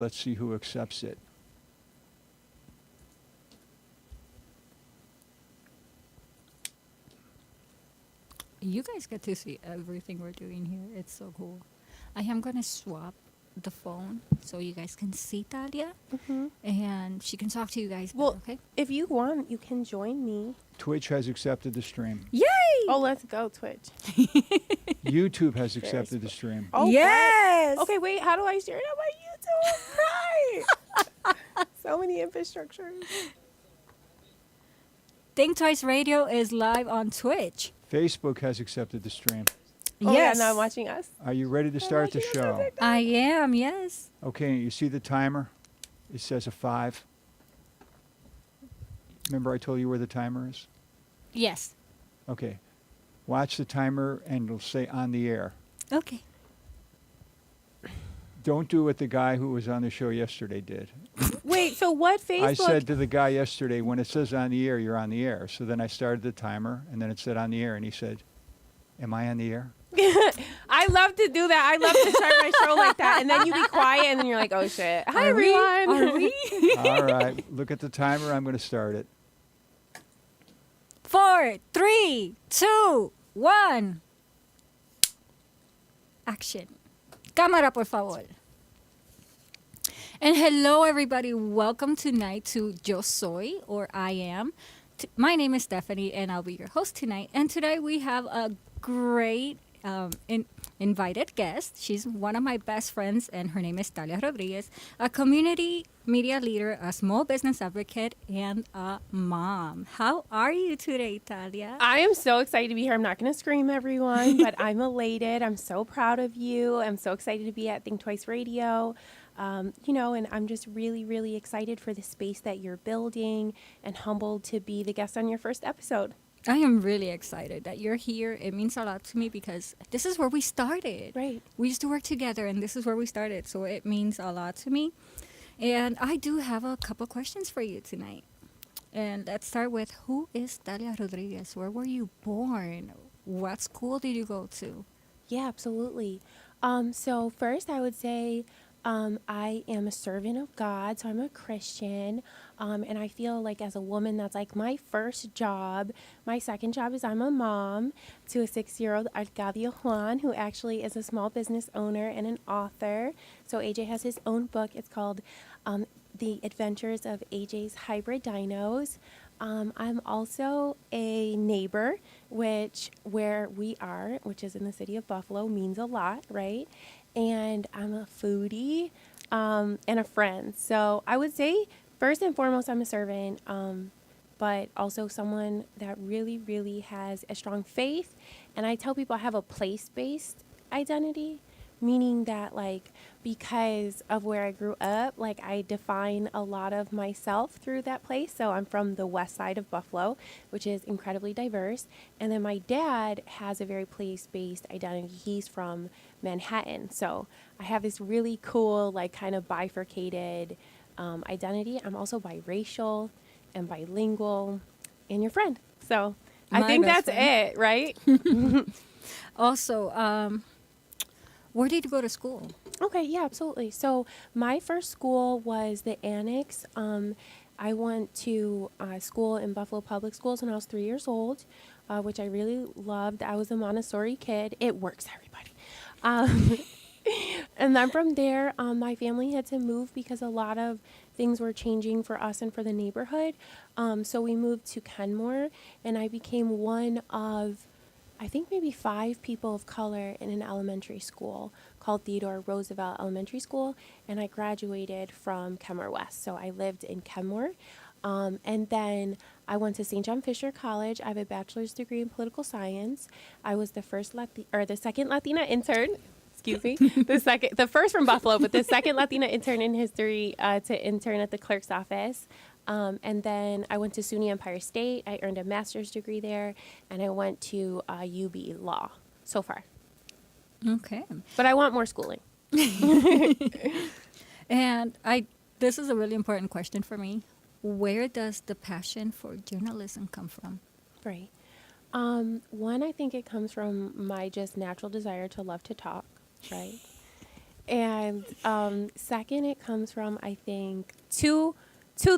Let's see who accepts it. You guys get to see everything we're doing here. It's so cool. I am going to swap the phone so you guys can see Talia and she can talk to you guys better, Well, okay? if you want, you can join me. Twitch has accepted the stream. Yay! Oh, let's go, Twitch. YouTube has accepted the stream. Oh, Yes! Okay, wait. How do I share it on my YouTube? Right. So many infrastructures. Think Twice Radio is live on Twitch. Facebook has accepted the stream. Oh, Yes. yeah, now watching us. Are you ready to start the watching us on show? TikTok. I am, yes. Okay, you see the timer? It says a 5. Remember I told you where the timer is? Yes. Okay. Watch the timer and it'll say on the air. Okay. Don't do what the guy who was on the show yesterday did. Wait, so what Facebook? I said to the guy yesterday, when it says on the air, you're on the air. So then I started the timer, and then it said on the air, and he said, am I on the air? I love to do that. I love to start my show like that. And then you be quiet, and then you're like, oh, shit. Hi, everyone. Are we? All right. Look at the timer. I'm going to start it. 4, 3, 2, 1. Action. Cámara, por favor. And hello, everybody. Welcome tonight to Yo Soy, or I Am. My name is Stephanie, and I'll be your host tonight. And today we have a great invited guest. She's one of my best friends, and her name is Talia Rodriguez, a community media leader, a small business advocate, and a mom. How are you today, Talia? I am so excited to be here. I'm not going to scream, everyone, but I'm elated. I'm so proud of you. I'm so excited to be at Think Twice Radio. And I'm just really, really excited for the space that you're building and humbled to be the guest on your first episode. I am really excited that you're here. It means a lot to me because this is where we started. Right. We used to work together, and this is where we started. So it means a lot to me. And I do have a couple questions for you tonight. And let's start with, who is Talia Rodriguez? Where were you born? What school did you go to? Yeah, absolutely. So first I would say I am a servant of God, so I'm a Christian, and I feel like as a woman, that's like my first job. My second job is I'm a mom to a 6-year-old Arcadio Juan, who actually is a small business owner and an author. So AJ has his own book. It's called The Adventures of AJ's Hybrid Dinos. I'm also a neighbor, where we are, which is in the city of Buffalo, means a lot, right? And I'm a foodie and a friend. So I would say, first and foremost, I'm a servant, but also someone that really, really has a strong faith. And I tell people I have a place-based identity, meaning that, like, because of where I grew up, like, I define a lot of myself through that place. So I'm from the west side of Buffalo, which is incredibly diverse. And then my dad has a very place-based identity. He's from Manhattan. So I have this really cool, like, kind of bifurcated identity. I'm also biracial and bilingual and your friend. So I My think best that's friend. it, right? Also, where did you go to school? Okay, yeah, absolutely. So my first school was the Annex. I went to school in Buffalo Public Schools when I was 3 years old, which I really loved. I was a Montessori kid. It works, everybody. And then from there, my family had to move because a lot of things were changing for us and for the neighborhood. So we moved to Kenmore, and I became one of, I think, maybe 5 people of color in an elementary school called Theodore Roosevelt Elementary School, and I graduated from Kenmore West. So I lived in Kenmore, and then I went to St. John Fisher College. I have a bachelor's degree in political science. I was the second Latina intern. Excuse me, the first from Buffalo, but the second Latina intern in history to intern at the clerk's office. And then I went to SUNY Empire State. I earned a master's degree there, and I went to UB Law so far. Okay. But I want more schooling. And this is a really important question for me. Where does the passion for journalism come from? Right. One, I think it comes from my just natural desire to love to talk, right? And second, it comes from, I think, two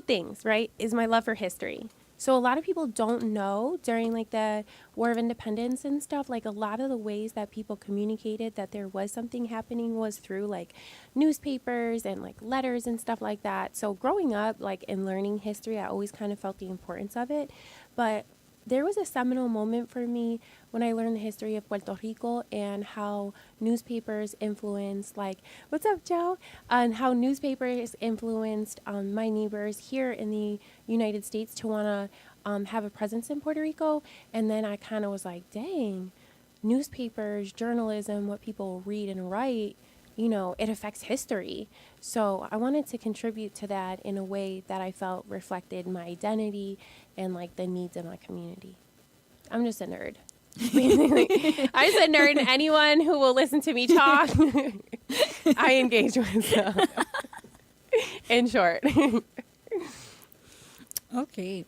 things, right? Is my love for history. So a lot of people don't know during like the War of Independence and stuff, like a lot of the ways that people communicated that there was something happening was through like newspapers and like letters and stuff like that. So growing up, like in learning history, I always kind of felt the importance of it. But there was a seminal moment for me when I learned the history of Puerto Rico and how newspapers influenced, like, what's up, Joe? And how newspapers influenced my neighbors here in the United States to want to have a presence in Puerto Rico. And then I kind of was like, dang, newspapers, journalism, what people read and write, you know, it affects history. So I wanted to contribute to that in a way that I felt reflected my identity and like the needs of my community. I'm just a nerd. I'm just a nerd, and anyone who will listen to me talk, I engage with. So. In short. Okay.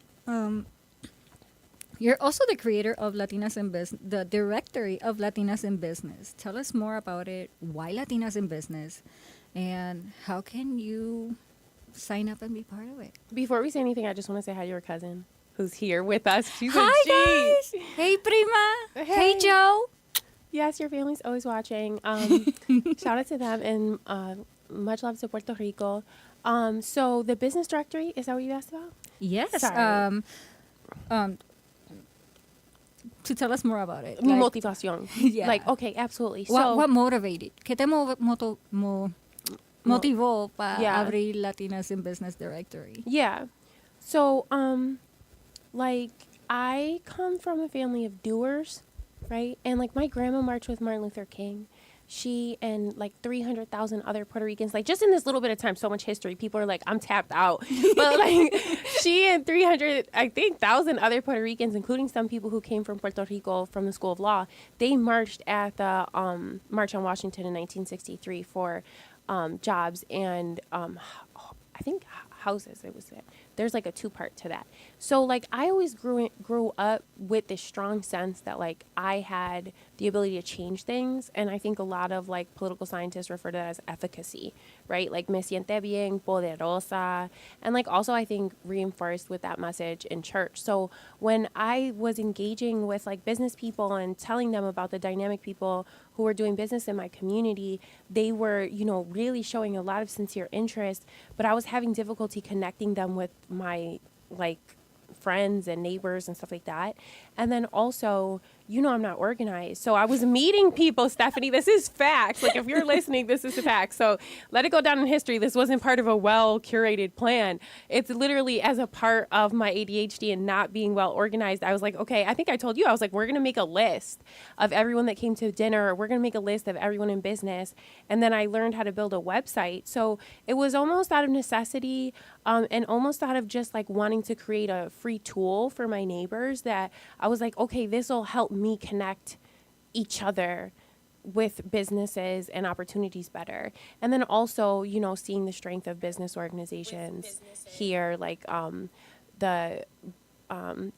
You're also the creator of Latinas in Business, the directory of Latinas in Business. Tell us more about it. Why Latinas in Business? And how can you sign up and be part of it? Before we say anything, I just want to say hi to your cousin who's here with us. She's Hi, a G. guys. Hey, prima. Hey. Hey, Joe. Yes, your family's always watching. Shout out to them and much love to Puerto Rico. So the business directory, is that what you asked about? Yes. Sorry. To tell us more about it. Mi Like, motivación. yeah. Like, okay, absolutely. What motivated? ¿Qué te motivó para Yeah. abrir Latinas in Business Directory? Yeah. So, like, I come from a family of doers, right? And, like, my grandma marched with Martin Luther King. She and, like, 300,000 other Puerto Ricans, like, just in this little bit of time, so much history, people are like, I'm tapped out. But, like, she and 300, I think, 1,000 other Puerto Ricans, including some people who came from Puerto Rico from the School of Law, they marched at the March on Washington in 1963 for jobs and I think houses. It was it. There's like a two-part to that. So like I always grew up with this strong sense that like I had the ability to change things, and I think a lot of like political scientists refer to that as efficacy, right? Like me siente bien poderosa, and like also I think reinforced with that message in church. So when I was engaging with like business people and telling them about the dynamic people who were doing business in my community, they were, you know, really showing a lot of sincere interest, but I was having difficulty connecting them with my like friends and neighbors and stuff like that. And then also, you know, I'm not organized. So I was meeting people, Stephanie, this is facts. Like if you're listening, this is a fact. So let it go down in history. This wasn't part of a well curated plan. It's literally as a part of my ADHD and not being well organized. I was like, okay, I think I told you, I was like, we're going to make a list of everyone that came to dinner. We're going to make a list of everyone in business. And then I learned how to build a website. So it was almost out of necessity and almost out of just like wanting to create a free tool for my neighbors that I was like, okay, this will help me connect each other with businesses and opportunities better. And then also, you know, seeing the strength of business organizations here, like the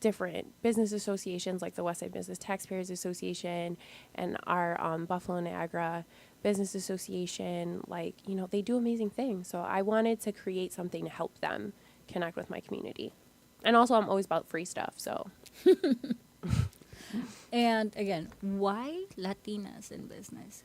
different business associations like the Westside Business Taxpayers Association and our Buffalo Niagara Business Association, like, you know, they do amazing things. So I wanted to create something to help them connect with my community. And also I'm always about free stuff, so. And again, why Latinas in business?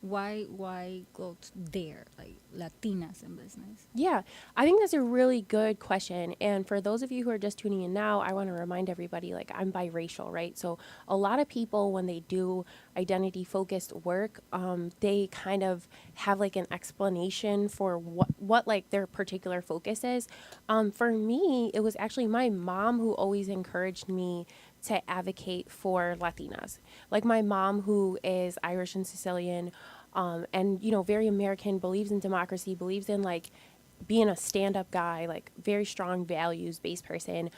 Why go there, like Latinas in business? Yeah, I think that's a really good question. And for those of you who are just tuning in now, I want to remind everybody, like, I'm biracial, right? So a lot of people, when they do identity-focused work, they kind of have, like, an explanation for what like, their particular focus is. For me, it was actually my mom who always encouraged me to advocate for Latinas. Like, my mom, who is Irish and Sicilian, and, you know, very American, believes in democracy, believes in, like, being a stand-up guy, like, very strong values-based person,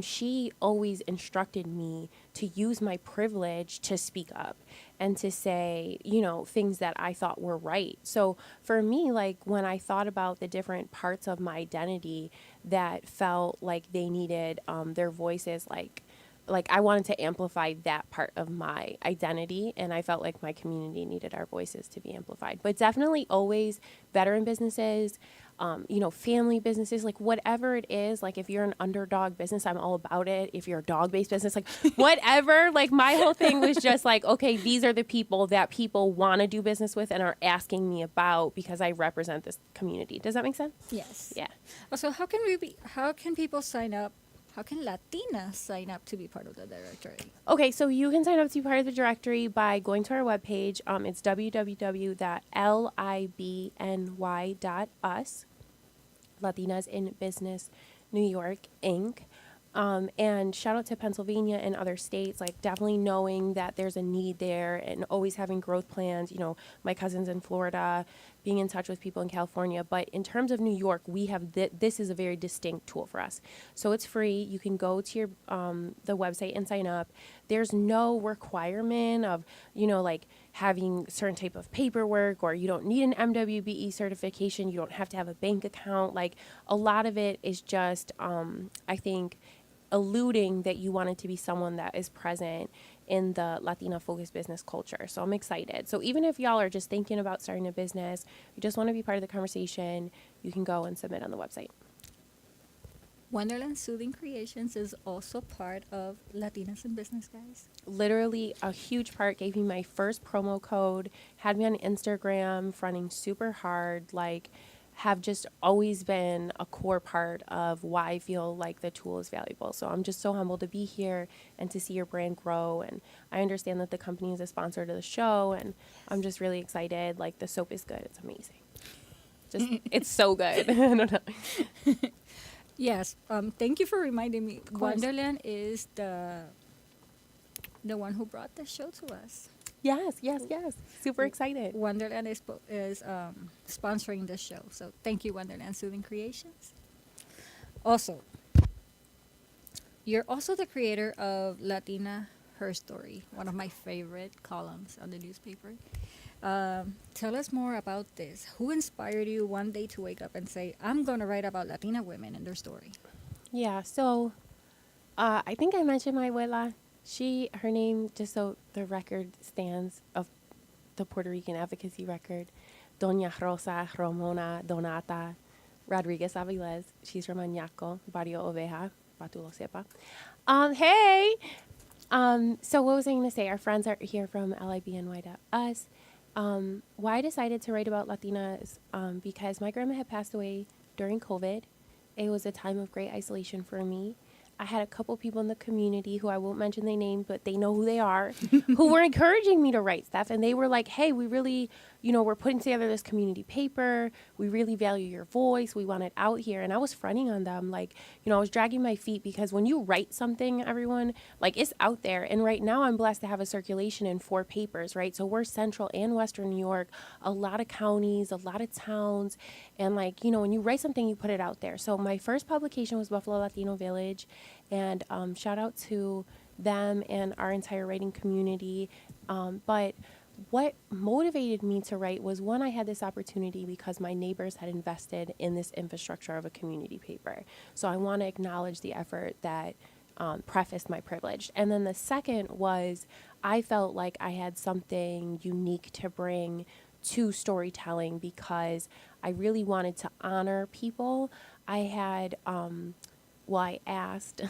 she always instructed me to use my privilege to speak up and to say, you know, things that I thought were right. So for me, like, when I thought about the different parts of my identity that felt like they needed their voices, like, like I wanted to amplify that part of my identity, and I felt like my community needed our voices to be amplified. But definitely always veteran businesses, family businesses, like whatever it is. Like if you're an underdog business, I'm all about it. If you're a dog-based business, like whatever. Like my whole thing was just like, okay, these are the people that people want to do business with and are asking me about because I represent this community. Does that make sense? Yes. Yeah. Also, how can people sign up? How can Latinas sign up to be part of the directory? Okay, so you can sign up to be part of the directory by going to our webpage. It's www.libny.us, Latinas in Business New York, Inc. And shout out to Pennsylvania and other states, like definitely knowing that there's a need there and always having growth plans. My cousins in Florida, being in touch with people in California. But in terms of New York, we have this is a very distinct tool for us. So it's free. You can go to your the website and sign up. There's no requirement of, like having certain type of paperwork, or you don't need an MWBE certification. You don't have to have a bank account. Like a lot of it is just, I think, alluding that you want it to be someone that is present in the Latina focused business culture. So I'm excited. So even if y'all are just thinking about starting a business, you just want to be part of the conversation, you can go and submit on the website. Wonderland Soothing Creations is also part of Latinas in Business, guys. Literally a huge part, gave me my first promo code, had me on Instagram, fronting super hard, like have just always been a core part of why I feel like the tool is valuable. So I'm just so humbled to be here and to see your brand grow. And I understand that the company is a sponsor to the show, and I'm just really excited. Like the soap is good. It's amazing. Just, it's so good. I don't know. Yes. Thank you for reminding me. course. Wonderland is the one who brought the show to us. Yes. Super excited. Wonderland is sponsoring the show. So thank you, Wonderland Soothing Creations. Also, you're also the creator of Latina Her Story, one of my favorite columns on the newspaper. Tell us more about this. Who inspired you one day to wake up and say, I'm going to write about Latina women and their story? Yeah, so I think I mentioned my abuela. Her name, just so the record stands of the Puerto Rican advocacy record, Doña Rosa Ramona Donata Rodriguez Avilés. She's from Añaco, Barrio Oveja, pa tu lo sepa. Hey! So what was I going to say? Our friends are here from libny.us. Why I decided to write about Latinas, because my grandma had passed away during COVID. It was a time of great isolation for me. I had a couple people in the community who I won't mention their names, but they know who they are, who were encouraging me to write stuff. And they were like, hey, we really, we're putting together this community paper. We really value your voice. We want it out here. And I was fronting on them. Like, I was dragging my feet because when you write something, everyone, like it's out there. And right now I'm blessed to have a circulation in 4 papers, right? So we're central and Western New York, a lot of counties, a lot of towns. And like, when you write something, you put it out there. So my first publication was Buffalo Latino Village. And shout out to them and our entire writing community. But what motivated me to write was, one, I had this opportunity because my neighbors had invested in this infrastructure of a community paper. So I want to acknowledge the effort that prefaced my privilege. And then the second was, I felt like I had something unique to bring to storytelling because I really wanted to honor people. I had, I asked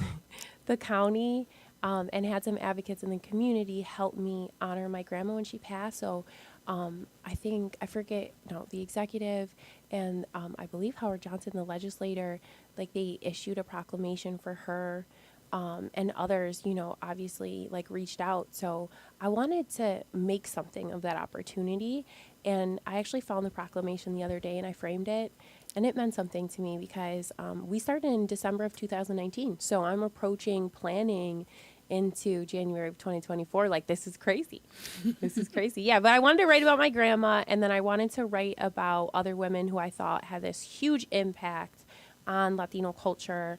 the county and had some advocates in the community help me honor my grandma when she passed. So the executive and I believe Howard Johnson, the legislator, like they issued a proclamation for her. And others, obviously like reached out. So I wanted to make something of that opportunity. And I actually found the proclamation the other day and I framed it. And it meant something to me because we started in December of 2019. So I'm approaching planning into January of 2024. Like, this is crazy. This is crazy. Yeah, but I wanted to write about my grandma. And then I wanted to write about other women who I thought had this huge impact on Latino culture.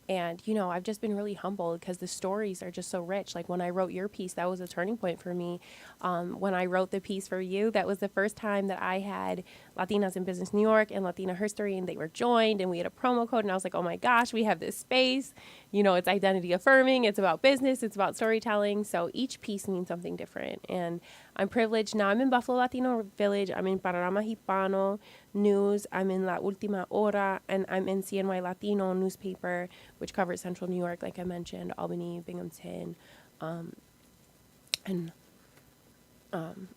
And, I've just been really humbled because the stories are just so rich. Like when I wrote your piece, that was a turning point for me. When I wrote the piece for you, that was the first time that I had Latinas in Business New York and Latina Herstory, and they were joined, and we had a promo code, and I was like, oh my gosh, we have this space. You know, it's identity affirming, it's about business, it's about storytelling. So each piece means something different. And I'm privileged. Now I'm in Buffalo Latino Village. I'm in Panorama Hispano News. I'm in La Última Hora, and I'm in CNY Latino newspaper, which covers Central New York, like I mentioned, Albany, Binghamton, and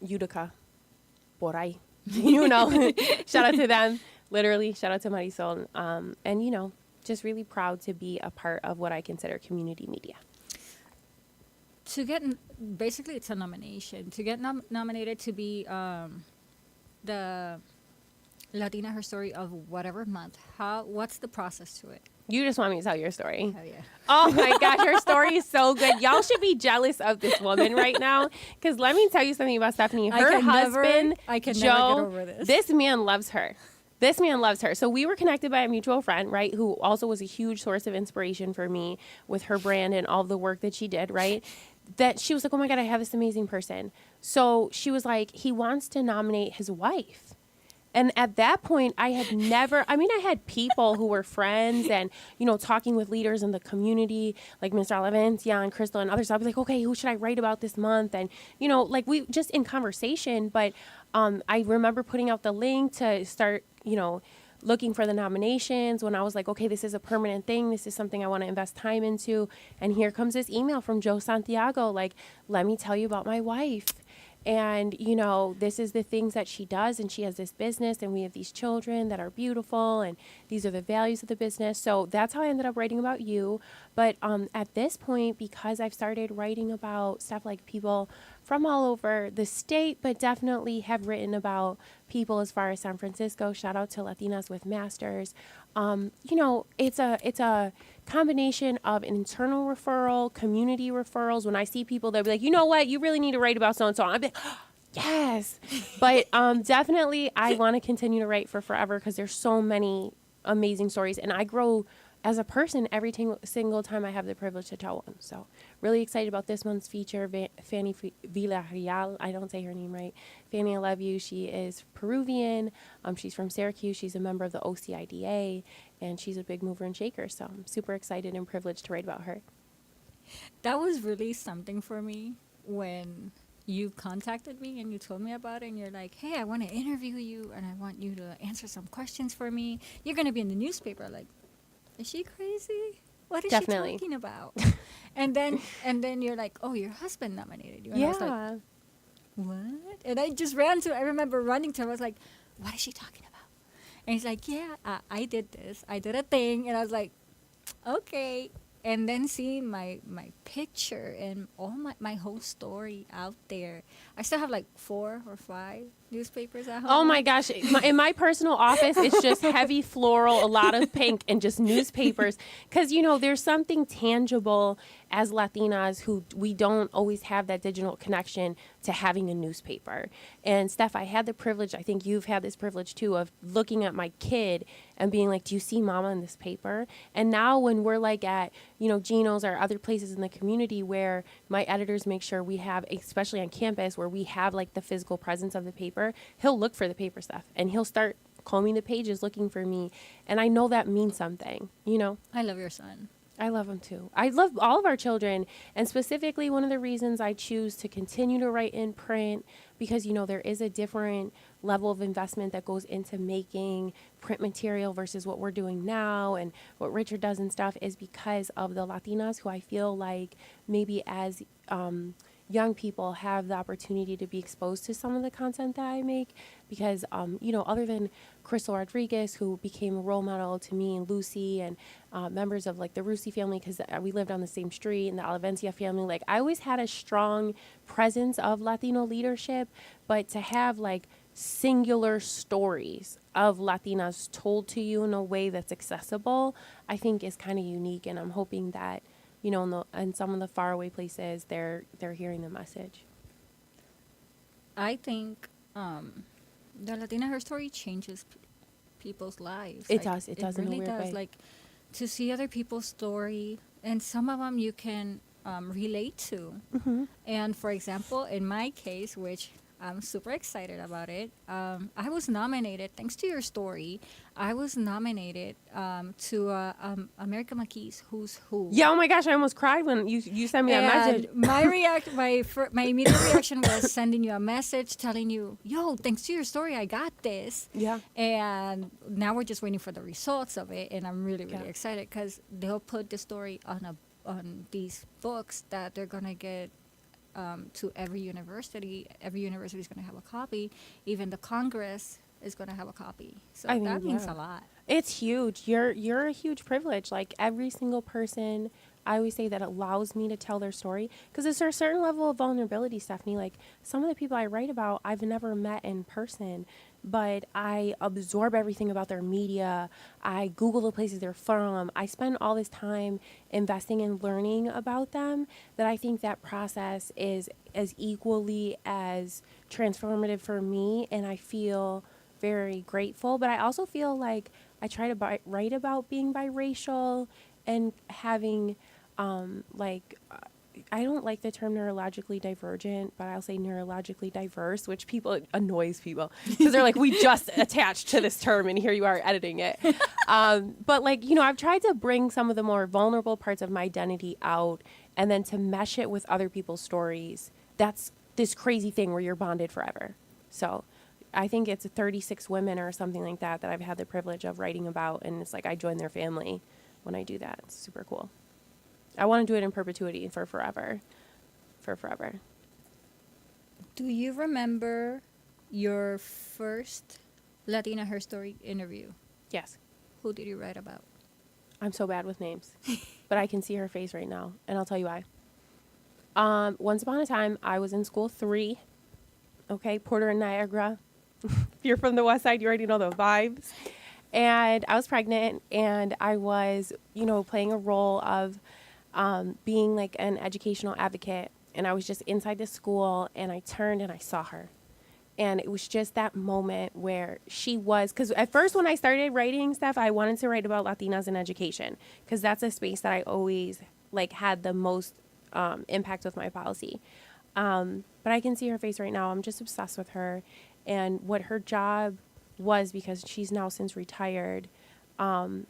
Utica, por ahí. You know, shout out to them. Literally, shout out to Marisol. And, you know, just really proud to be a part of what I consider community media. To get, basically, it's a nomination. To get nominated to be the Latina Her Story of whatever month, what's the process to it? You just want me to tell your story. Oh, yeah. Oh my gosh, her story is so good. Y'all should be jealous of this woman right now. Because let me tell you something about Stephanie. Her husband, I can Joe, never get over this man loves her. This man loves her. So we were connected by a mutual friend, right, who also was a huge source of inspiration for me with her brand and all the work that she did, right? That she was like, oh my God, I have this amazing person. So she was like, he wants to nominate his wife. And at that point, I had people who were friends and, you know, talking with leaders in the community, like Mr. Alavencia and Crystal and others. I was like, okay, who should I write about this month? And, you know, like we just in conversation. But I remember putting out the link to start, you know, looking for the nominations when I was like, okay, this is a permanent thing. This is something I want to invest time into. And here comes this email from Joe Santiago, like, let me tell you about my wife. And, you know, this is the things that she does, and she has this business, and we have these children that are beautiful, and these are the values of the business. So that's how I ended up writing about you. But at this point, because I've started writing about stuff like people from all over the state, but definitely have written about people as far as San Francisco. Shout out to Latinas with Masters. You know, it's a combination of an internal referral, community referrals. When I see people, they'll be like, you know what, you really need to write about so-and-so. I'm like, oh, yes. But definitely I want to continue to write for forever because there's so many amazing stories. And I grow as a person every single time I have the privilege to tell one. So really excited about this month's feature, Fanny Villarreal. I don't say her name right. Fanny, I love you. She is Peruvian. She's from Syracuse. She's a member of the OCIDA, and she's a big mover and shaker. So I'm super excited and privileged to write about her. That was really something for me when you contacted me and you told me about it, and you're like, hey, I want to interview you, and I want you to answer some questions for me. You're going to be in the newspaper. Like, is she crazy? What is Definitely. she talking about? and then you're like, oh, your husband nominated you. And I was like, what? And I remember running to him. I was like, what is she talking about? And he's like, yeah, I did this. I did a thing. And I was like, okay. And then seeing my picture and all my whole story out there. I still have like 4 or 5 newspapers at home. Oh my gosh. In my personal office, it's just heavy floral, a lot of pink, and just newspapers. Because, you know, there's something tangible as Latinas who we don't always have that digital connection to having a newspaper. And Steph, I had the privilege, I think you've had this privilege too, of looking at my kid and being like, do you see mama in this paper? And now when we're like at, you know, Gino's or other places in the community where my editors make sure we have, especially on campus, where we have like the physical presence of the paper, he'll look for the paper stuff and he'll start combing the pages looking for me. And I know that means something, you know? I love your son. I love him too. I love all of our children. And specifically, one of the reasons I choose to continue to write in print, because, you know, there is a different level of investment that goes into making print material versus what we're doing now and what Richard does and stuff, is because of the Latinas who I feel like maybe as young people have the opportunity to be exposed to some of the content that I make. Because, you know, other than Crystal Rodriguez, who became a role model to me and Lucy and members of like the Rusi family, because we lived on the same street, and the Alavencia family, like I always had a strong presence of Latino leadership, but to have like singular stories of Latinas told to you in a way that's accessible, I think is kind of unique. And I'm hoping that, you know, in some of the faraway places, they're hearing the message. I think the Latina Her Story changes people's lives. It does. It does really in a weird way. Like, to see other people's story, and some of them you can relate to. Mm-hmm. And for example, in my case, which I'm super excited about it. I was nominated, thanks to your story, I was nominated to America McKee's Who's Who. Yeah, oh my gosh, I almost cried when you sent me that And message. my immediate reaction was sending you a message telling you, yo, thanks to your story, I got this. Yeah. And now we're just waiting for the results of it. And I'm really, really Yeah. excited because they'll put the story on these books that they're going to get to every university. Every university is going to have a copy. Even the Congress is going to have a copy. So I mean, that means yeah. a lot. It's huge. You're a huge privilege. Like every single person, I always say that allows me to tell their story because there's a certain level of vulnerability, Stephanie. Like some of the people I write about, I've never met in person, but I absorb everything about their media. I Google the places they're from. I spend all this time investing in learning about them that I think that process is as equally as transformative for me, and I feel very grateful. But I also feel like I try to write about being biracial and having I don't like the term neurologically divergent, but I'll say neurologically diverse, which annoys people because they're like, we just attached to this term and here you are editing it. But like, I've tried to bring some of the more vulnerable parts of my identity out and then to mesh it with other people's stories. That's this crazy thing where you're bonded forever. So I think it's 36 women or something like that I've had the privilege of writing about. And it's like I join their family when I do that. It's super cool. I want to do it in perpetuity for forever. For forever. Do you remember your first Latina Her Story interview? Yes. Who did you write about? I'm so bad with names. But I can see her face right now. And I'll tell you why. Once upon a time, I was in school 3. Okay, Porter and Niagara. If you're from the West Side, you already know the vibes. And I was pregnant, and I was, playing a role of being like an educational advocate. And I was just inside the school, and I turned and I saw her. And it was just that moment where she was, because at first when I started writing stuff, I wanted to write about Latinas in education, because that's a space that I always had the most impact with my policy. But I can see her face right now. I'm just obsessed with her and what her job was, because she's now since retired. And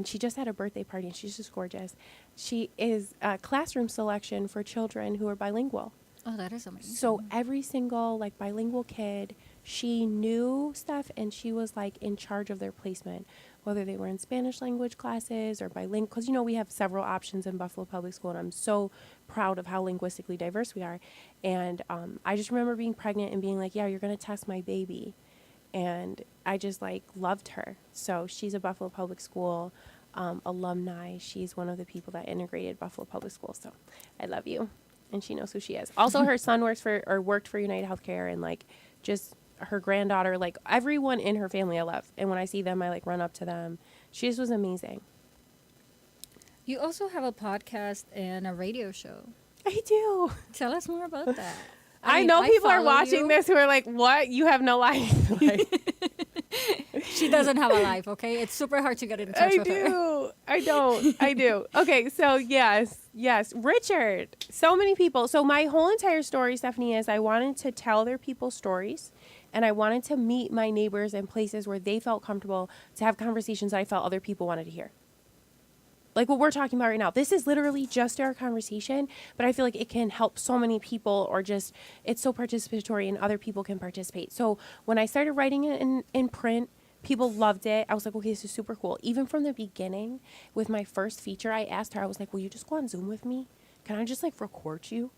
she just had a birthday party, and she's just gorgeous. She is classroom selection for children who are bilingual. Oh, that is amazing. So every single bilingual kid, she knew stuff, and she was in charge of their placement, whether they were in Spanish language classes or bilingual. Because we have several options in Buffalo Public School, and I'm so proud of how linguistically diverse we are. And I just remember being pregnant and being like, yeah, you're going to test my baby. And I just loved her. So she's a Buffalo Public School alumni. She's one of the people that integrated Buffalo Public School. So I love you. And she knows who she is. Also, her son worked for United Healthcare, and just her granddaughter, everyone in her family I love. And when I see them, I run up to them. She just was amazing. You also have a podcast and a radio show. I do. Tell us more about that. I mean, know people are follow watching you. this who are like, what? You have no life. She doesn't have a life, okay? It's super hard to get in touch with her. I do. Okay, so yes. Richard, so many people. So my whole entire story, Stephanie, is I wanted to tell their people's stories, and I wanted to meet my neighbors in places where they felt comfortable to have conversations that I felt other people wanted to hear. Like what we're talking about right now. This is literally just our conversation, but I feel like it can help so many people, or just it's so participatory and other people can participate. So when I started writing it in print, people loved it. I was like, okay, this is super cool. Even from the beginning with my first feature, I asked her, I was like, will you just go on Zoom with me? Can I just record you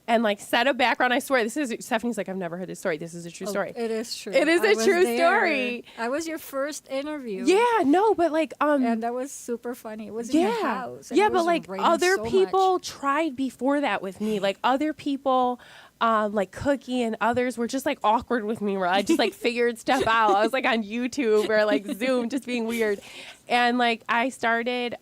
and set a background? I swear, Stephanie's like, I've never heard this story. This is a true story. It is true. It is I a was true there. story. I was your first interview. Yeah, no, but and that was super funny. It was in your house. And yeah, it was but raining other so people much. tried before that with me. Other people, Cookie and others were just awkward with me, where I just figured stuff out. I was on YouTube or Zoom, just being weird. And I started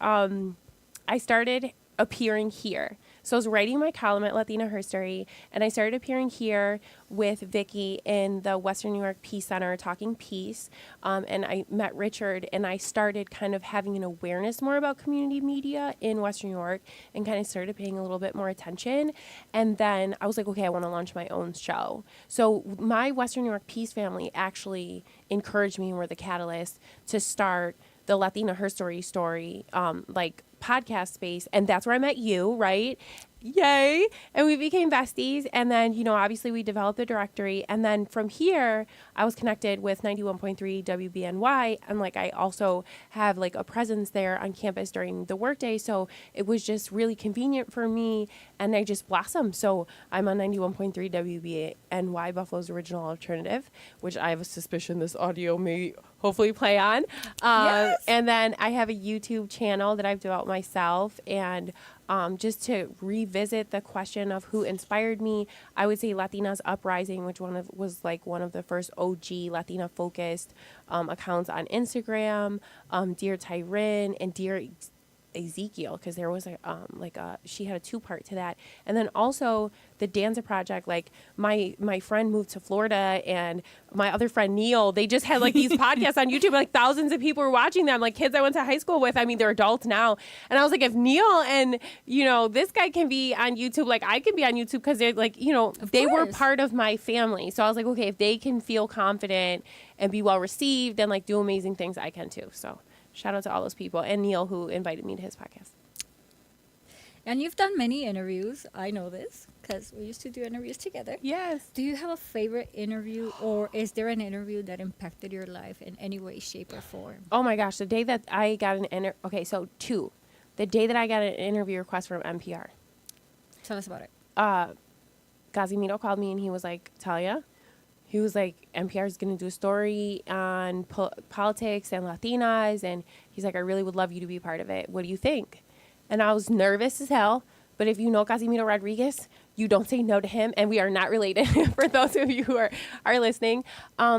appearing here. So I was writing my column at Latina Herstory, and I started appearing here with Vicky in the Western New York Peace Center talking peace. And I met Richard, and I started kind of having an awareness more about community media in Western New York and kind of started paying a little bit more attention. And then I was like, okay, I want to launch my own show. So my Western New York Peace family actually encouraged me and were the catalyst to start the Latina Herstory story, like podcast space. And that's where I met you, right? Yay. And we became besties. And then, you know, obviously we developed the directory. And then from here, I was connected with 91.3 WBNY. And like, I also have like a presence there on campus during the workday. So it was just really convenient for me. And I just blossomed. So I'm on 91.3 WBNY, Buffalo's original alternative, which I have a suspicion this audio may hopefully play on. Yes. And then I have a YouTube channel that I've developed myself. And just to revisit the question of who inspired me, I would say Latinas Uprising, which was like one of the first OG Latina focused accounts on Instagram, Dear Tyrin and Dear Ezekiel, because there was she had a 2-part to that. And then also the Danza Project, like my friend moved to Florida, and my other friend Neil, they just had like these podcasts on YouTube, like thousands of people were watching them, like kids I went to high school with. I mean, they're adults now. And I was like, if Neil and, you know, this guy can be on YouTube, like I can be on YouTube, because they're like, you know, they were part of my family. So I was like, okay, if they can feel confident and be well received and like do amazing things, I can too. So shout out to all those people, and Neil, who invited me to his podcast. And you've done many interviews. I know this because we used to do interviews together. Yes. Do you have a favorite interview, or is there an interview that impacted your life in any way, shape, or form? Oh my gosh, the day that I got the day that I got an interview request from NPR. Tell us about it. Gazimito called me and he was like, Talia, he was like, NPR is going to do a story on politics and Latinas. And he's like, I really would love you to be part of it. What do you think? And I was nervous as hell. But if you know Talia Rodriguez, you don't say no to him. And we are not related, for those of you who are listening.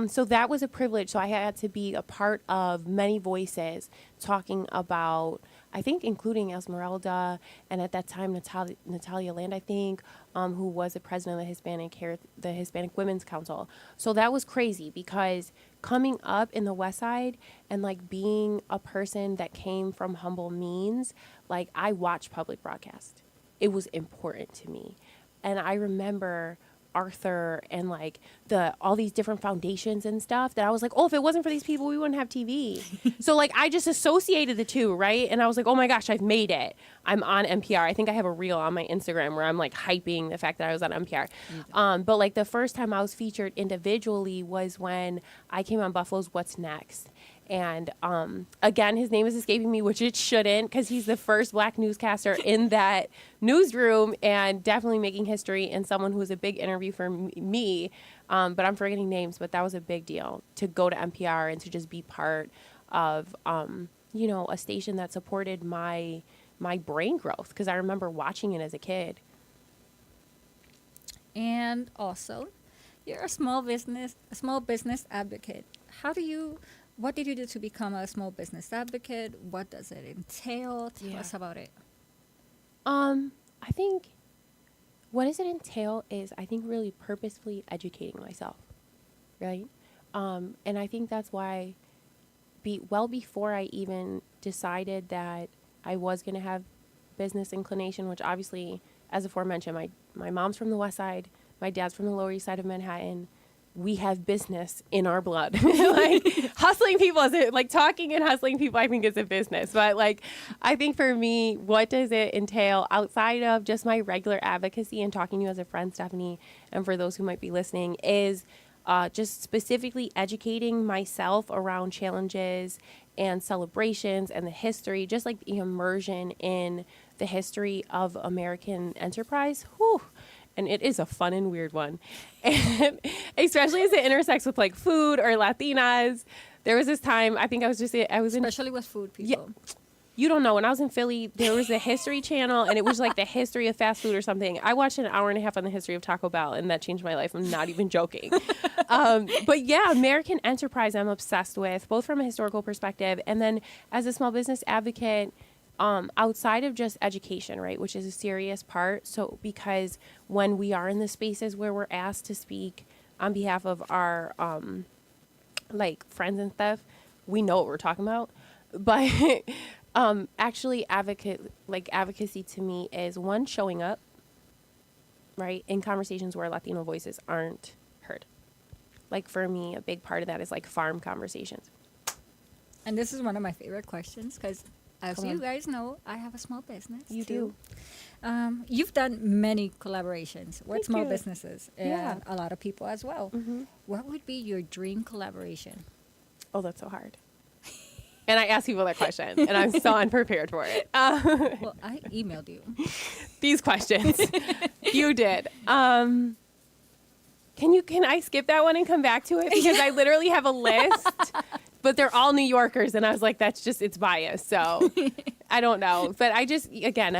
So that was a privilege. So I had to be a part of many voices talking about, I think, including Esmeralda, and at that time, Natalia Land, I think, who was the president of the Hispanic Women's Council. So that was crazy, because coming up in the West Side and like being a person that came from humble means, like I watched public broadcast. It was important to me. And I remember Arthur and like all these different foundations and stuff that I was like, oh, if it wasn't for these people, we wouldn't have TV. So like I just associated the two, right? And I was like, oh my gosh, I've made it. I'm on NPR. I think I have a reel on my Instagram where I'm like hyping the fact that I was on NPR. But like the first time I was featured individually was when I came on Buffalo's What's Next. And again, his name is escaping me, which it shouldn't, because he's the first Black newscaster in that newsroom, and definitely making history, and someone who was a big interview for me. But I'm forgetting names, but that was a big deal to go to NPR and to just be part of, a station that supported my brain growth, because I remember watching it as a kid. And also, you're a small business advocate. What did you do to become a small business advocate? What does it entail? Tell us about it. I think what does it entail is, I think, really purposefully educating myself, right? And I think that's why before I even decided that I was going to have business inclination, which obviously, as aforementioned, my mom's from the West Side, my dad's from the Lower East Side of Manhattan. We have business in our blood. Like hustling people talking and hustling people, I think is a business. But like, I think for me, what does it entail outside of just my regular advocacy and talking to you as a friend, Stephanie, and for those who might be listening, is just specifically educating myself around challenges and celebrations and the history, just like the immersion in the history of American enterprise. Whew. And it is a fun and weird one. And especially as it intersects with like food or Latinas. There was this time, I think Especially with food, people. Yeah, you don't know. When I was in Philly, there was a History Channel, and it was like the history of fast food or something. I watched an hour and a half on the history of Taco Bell, and that changed my life. I'm not even joking. But yeah, American enterprise I'm obsessed with, both from a historical perspective and then as a small business advocate. outside of just education, right, which is a serious part. So because when we are in the spaces where we're asked to speak on behalf of our like friends and stuff, we know what we're talking about. But actually advocacy to me is one, showing up, right, in conversations where Latino voices aren't heard. Like for me, a big part of that is like farm conversations. And this is one of my favorite questions because, as Come you on. guys know, I have a small business. You too. You've done many collaborations with Thank small you. businesses and Yeah. a lot of people as well. Mm-hmm. What would be your dream collaboration? Oh, that's so hard. And I ask people that question, and I'm so unprepared for it. Well, I emailed you. These questions, you did. Can I skip that one and come back to it, because I literally have a list, but they're all New Yorkers, and I was like, it's biased, so I don't know. But I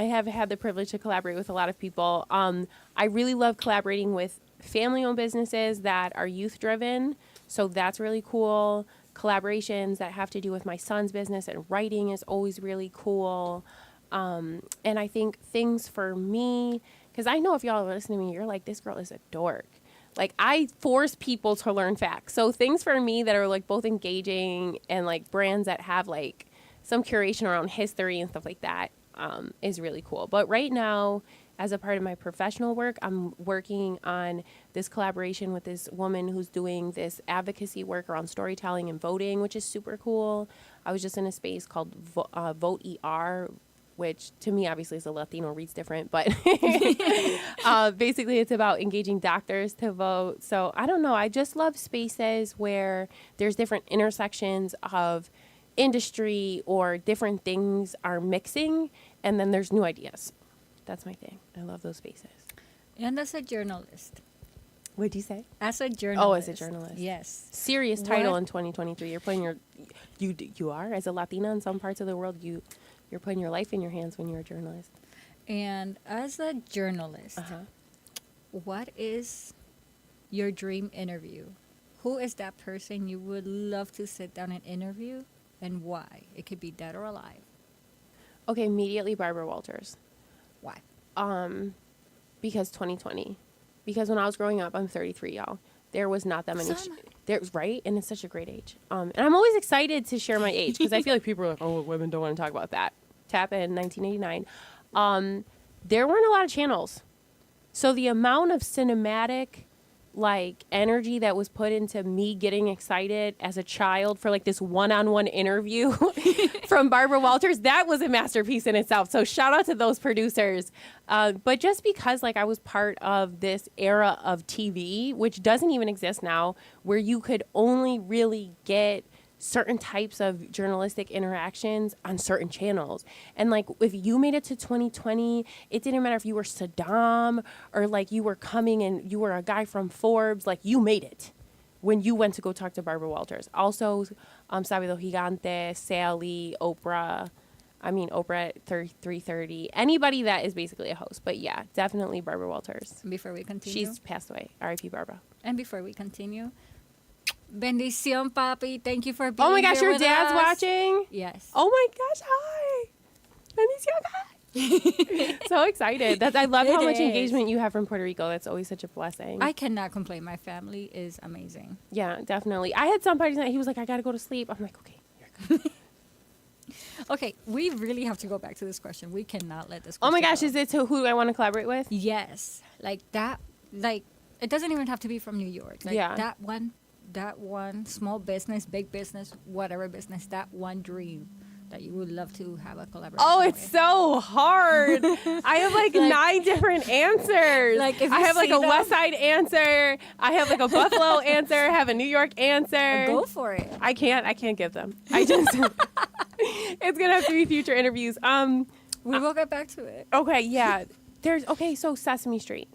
have had the privilege to collaborate with a lot of people. I really love collaborating with family-owned businesses that are youth-driven, so that's really cool. Collaborations that have to do with my son's business and writing is always really cool. And I think things for me, because I know if y'all are listening to me, you're like, this girl is a dork. Like, I force people to learn facts. So things for me that are like both engaging and like brands that have like some curation around history and stuff like that is really cool. But right now, as a part of my professional work, I'm working on this collaboration with this woman who's doing this advocacy work around storytelling and voting, which is super cool. I was just in a space called Vote ER, which to me obviously is a Latino, reads different, but basically it's about engaging doctors to vote. So I don't know. I just love spaces where there's different intersections of industry or different things are mixing, and then there's new ideas. That's my thing. I love those spaces. And as a journalist. What'd you say? As a journalist. Oh, as a journalist. Yes. Serious title What? in 2023. You're putting you are, as a Latina in some parts of the world, you're putting your life in your hands when you're a journalist. And as a journalist, what is your dream interview? Who is that person you would love to sit down and interview, and why? It could be dead or alive. Okay, immediately Barbara Walters. Why? Because 2020. Because when I was growing up, I'm 33, y'all. There was not that many. So am I. There's right, and it's such a great age. And I'm always excited to share my age because I feel like people are like, "Oh, women don't want to talk about that." Tap in 1989. There weren't a lot of channels, so the amount of cinematic like energy that was put into me getting excited as a child for like this one-on-one interview from Barbara Walters, that was a masterpiece in itself. So shout out to those producers. But just because like I was part of this era of TV, which doesn't even exist now, where you could only really get certain types of journalistic interactions on certain channels. And like if you made it to 2020, it didn't matter if you were Saddam or like you were coming and you were a guy from Forbes, like you made it when you went to go talk to Barbara Walters. Also, Sabido Gigante, Sally, Oprah at 330, anybody that is basically a host. But yeah, definitely Barbara Walters. Before we continue. She's passed away. R.I.P. Barbara. And before we continue, bendición, papi. Thank you for being Oh my gosh, here your with dad's us. watching? Yes. Oh my gosh, hi. Bendición, hi. So excited. I love how It much is. engagement you have from Puerto Rico. That's always such a blessing. I cannot complain. My family is amazing. Yeah, definitely. I had somebody that he was like, I got to go to sleep. I'm like, okay. You're good. Okay, we really have to go back to this question. We cannot let this Oh question my gosh, go. is it to who I want to collaborate with? Yes. Like that, like, it doesn't even have to be from New York. Like Yeah. that one small business, big business, whatever business, that one dream that you would love to have a collaboration Oh, it's with. so hard. I have like 9 different answers. Like, if I you have like see a them- West Side answer. I have like a Buffalo answer. I have a New York answer. Go for it. I can't give them. I just, it's going to have to be future interviews. We will get back to it. Okay, yeah. So Sesame Street.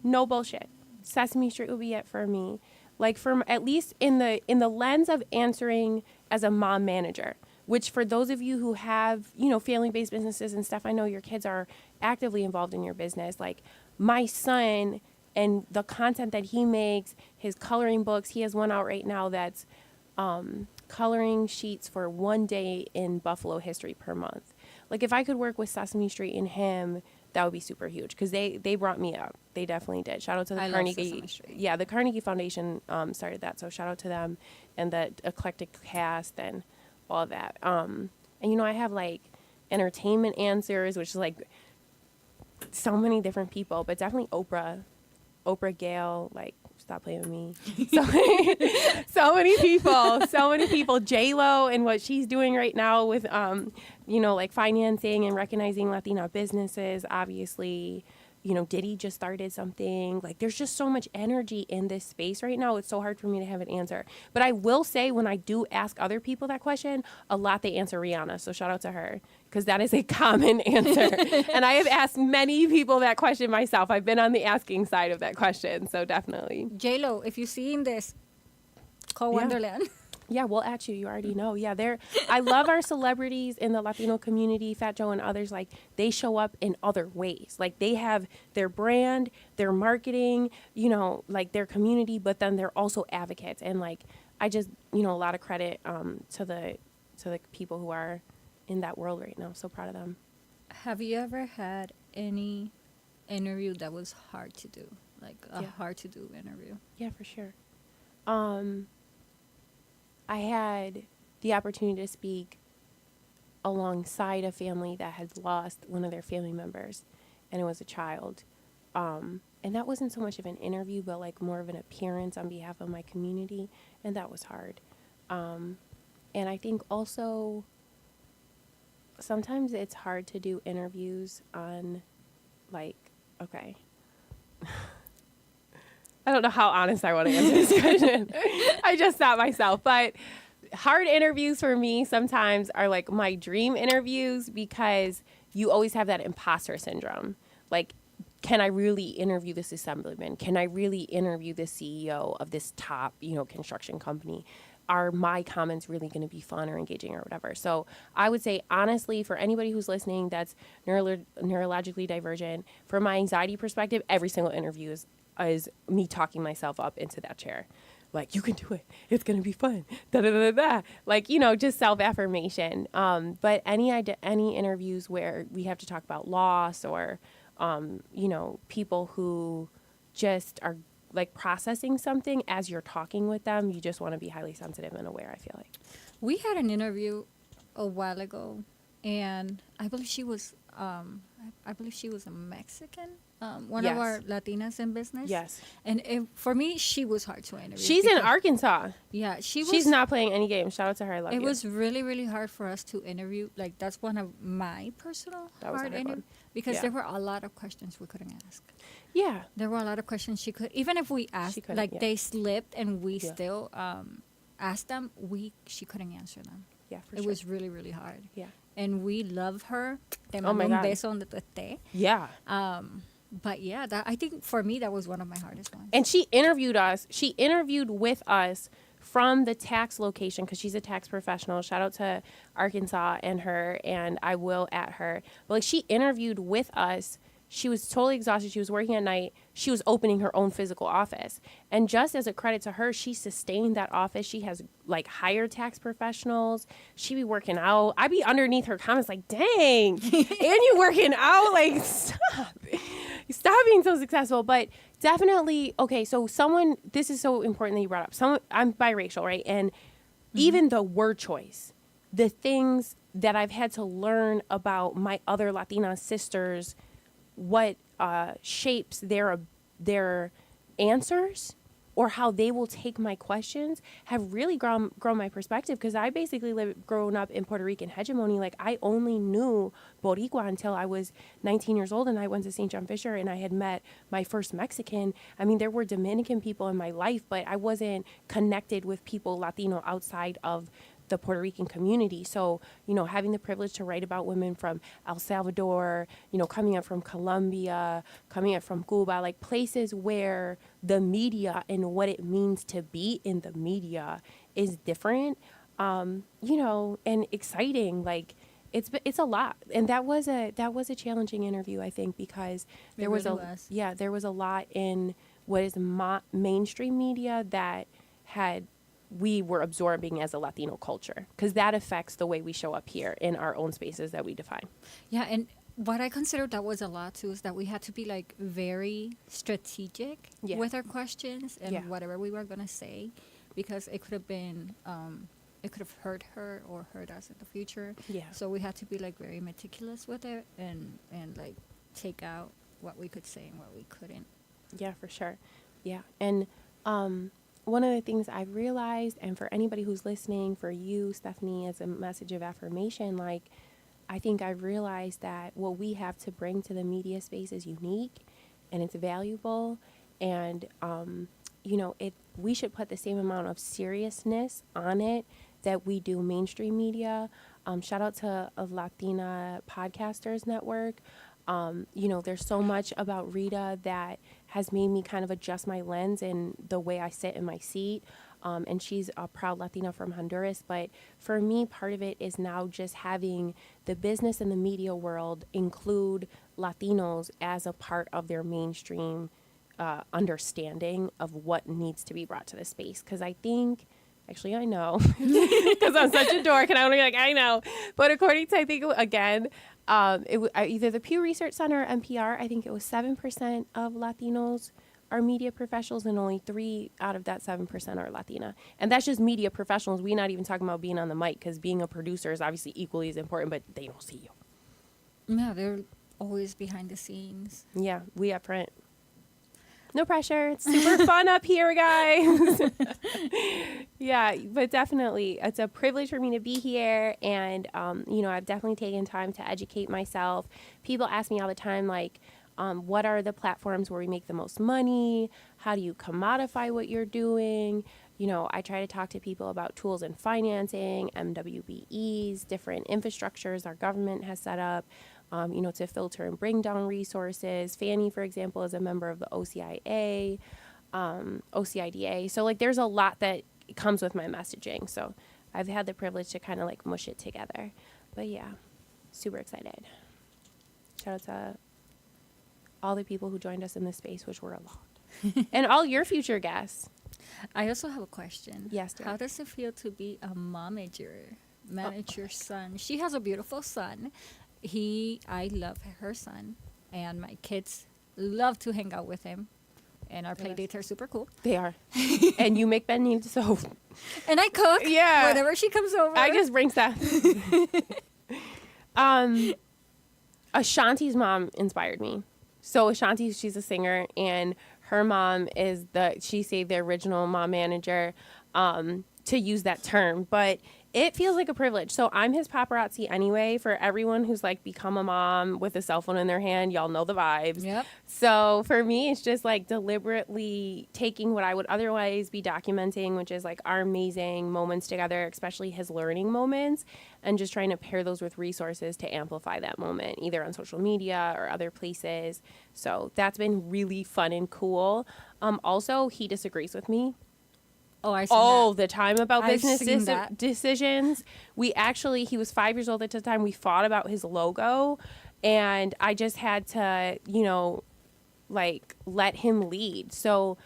No bullshit. Sesame Street would be it for me. Like from at least in the lens of answering as a mom manager, which for those of you who have, family-based businesses and stuff, I know your kids are actively involved in your business. Like my son and the content that he makes, his coloring books, he has one out right now that's coloring sheets for one day in Buffalo history per month. like if I could work with Sesame Street and him, that would be super huge because they brought me up. They definitely did. Shout out to the I love Carnegie. Sesame Street. Yeah, the Carnegie Foundation started that. So shout out to them and the eclectic cast and all of that. And I have like entertainment answers, which is like so many different people, but definitely Oprah Gale, like stop playing with me. So many people. J-Lo and what she's doing right now with, like financing and recognizing Latina businesses, obviously. Diddy just started something. Like, there's just so much energy in this space right now. It's so hard for me to have an answer. But I will say, when I do ask other people that question, a lot they answer Rihanna. So shout out to her, because that is a common answer. And I have asked many people that question myself. I've been on the asking side of that question. So definitely. J-Lo, if you're seeing this, call Wonderland. Yeah, we'll at you. You already know. Yeah, I love our celebrities in the Latino community, Fat Joe and others. Like, they show up in other ways. Like, they have their brand, their marketing, like their community, but then they're also advocates. And like, I just, a lot of credit to the people who are in that world right now. So proud of them. Have you ever had any interview that was hard to do? Like a hard to do interview? Yeah, for sure. I had the opportunity to speak alongside a family that had lost one of their family members, and it was a child. And that wasn't so much of an interview, but like more of an appearance on behalf of my community, and that was hard. And I think also sometimes it's hard to do interviews on, like, okay. I don't know how honest I want to answer this question. I just stopped myself. But hard interviews for me sometimes are like my dream interviews, because you always have that imposter syndrome. Like, can I really interview this assemblyman? Can I really interview the CEO of this top, construction company? Are my comments really going to be fun or engaging or whatever? So I would say, honestly, for anybody who's listening that's neurologically divergent, from my anxiety perspective, every single interview is me talking myself up into that chair. Like, you can do it. It's going to be fun. Da, da, da, da. Like, just self-affirmation. But any interviews where we have to talk about loss or, people who just are like processing something as you're talking with them, you just want to be highly sensitive and aware, I feel like. We had an interview a while ago, and I believe she was a Mexican, one of our Latinas in business. Yes. And for me, she was hard to interview. She's in Arkansas. Yeah, she's not playing any games. Shout out to her. I love you. It was really, really hard for us to interview. Like, that's one of my personal hard interviews, because there were a lot of questions we couldn't ask. Yeah. There were a lot of questions she could, even if we asked, they slipped and we still asked them, she couldn't answer them. Yeah, for It sure. was really, really hard. Yeah. And we love her. Te Oh my mando un God. beso donde tú estés. Yeah. But yeah, I think for me, that was one of my hardest ones. And she interviewed us. She interviewed with us from the tax location, because she's a tax professional. Shout out to Arkansas and her, and I will at her. But like, she interviewed with us. She was totally exhausted. She was working at night. She was opening her own physical office. And just as a credit to her, she sustained that office. She has like hired tax professionals. She be working out. I be underneath her comments like, dang, and you working out? Like, stop being so successful. But definitely, okay, so this is so important that you brought up. I'm biracial, right? And even the word choice, the things that I've had to learn about my other Latina sisters, what shapes their answers or how they will take my questions, have really grown my perspective, because I basically grown up in Puerto Rican hegemony. Like, I only knew Boricua until I was 19 years old, and I went to St. John Fisher, and I had met my first Mexican. I mean, there were Dominican people in my life, but I wasn't connected with people Latino outside of the Puerto Rican community. So, having the privilege to write about women from El Salvador, coming up from Colombia, coming up from Cuba, like places where the media and what it means to be in the media is different, and exciting. Like, it's a lot. And that was a challenging interview, I think, because there was a lot in what is mainstream media that had we were absorbing as a Latino culture, because that affects the way we show up here in our own spaces that we define. Yeah, and what I considered that was a lot too is that we had to be like very strategic Yeah. with our questions and Yeah. whatever we were gonna say, because it could have been it could have hurt her or hurt us in the future. Yeah. So we had to be like very meticulous with it and like take out what we could say and what we couldn't. Yeah, for sure. Yeah. And one of the things I've realized, and for anybody who's listening, for you, Stephanie, as a message of affirmation, like, I think I've realized that what we have to bring to the media space is unique and it's valuable. And, we should put the same amount of seriousness on it that we do mainstream media. Shout out to a Latina Podcasters Network. There's so much about Rita that has made me kind of adjust my lens and the way I sit in my seat. And she's a proud Latina from Honduras. But for me, part of it is now just having the business and the media world include Latinos as a part of their mainstream understanding of what needs to be brought to the space. Because I think... Actually, I know, because I'm such a dork, and I'm like, I know. But according to, I think, again, either the Pew Research Center or NPR, I think it was 7% of Latinos are media professionals, and only 3 out of that 7% are Latina. And that's just media professionals. We're not even talking about being on the mic, because being a producer is obviously equally as important, but they don't see you. Yeah, they're always behind the scenes. Yeah, we up front. No pressure. It's super fun up here, guys. Yeah, but definitely, it's a privilege for me to be here. And, I've definitely taken time to educate myself. People ask me all the time, like, what are the platforms where we make the most money? How do you commodify what you're doing? I try to talk to people about tools in financing, MWBEs, different infrastructures our government has set up. To filter and bring down resources. Fanny, for example, is a member of the OCIA, OCIDA. So, like, there's a lot that comes with my messaging. So I've had the privilege to kind of, like, mush it together. But, yeah, super excited. Shout out to all the people who joined us in this space, which were a lot. And all your future guests. I also have a question. Yes, dear. How does it feel to be a momager? Manage your son. She has a beautiful son. I love her son, and my kids love to hang out with him, and our play dates are super cool. They are. And you make beignets, so. And I cook. Yeah. Whenever she comes over. I just bring stuff. Ashanti's mom inspired me. So Ashanti, she's a singer, and her mom is she saved the original mom manager, to use that term, but it feels like a privilege. So I'm his paparazzi anyway. For everyone who's like become a mom with a cell phone in their hand, y'all know the vibes. Yep. So for me, it's just like deliberately taking what I would otherwise be documenting, which is like our amazing moments together, especially his learning moments, and just trying to pair those with resources to amplify that moment, either on social media or other places. So that's been really fun and cool. Also, he disagrees with me I see all that. the time about I've business seen that. decisions. He was 5 years old at the time. We fought about his logo, and I just had to, let him lead. So,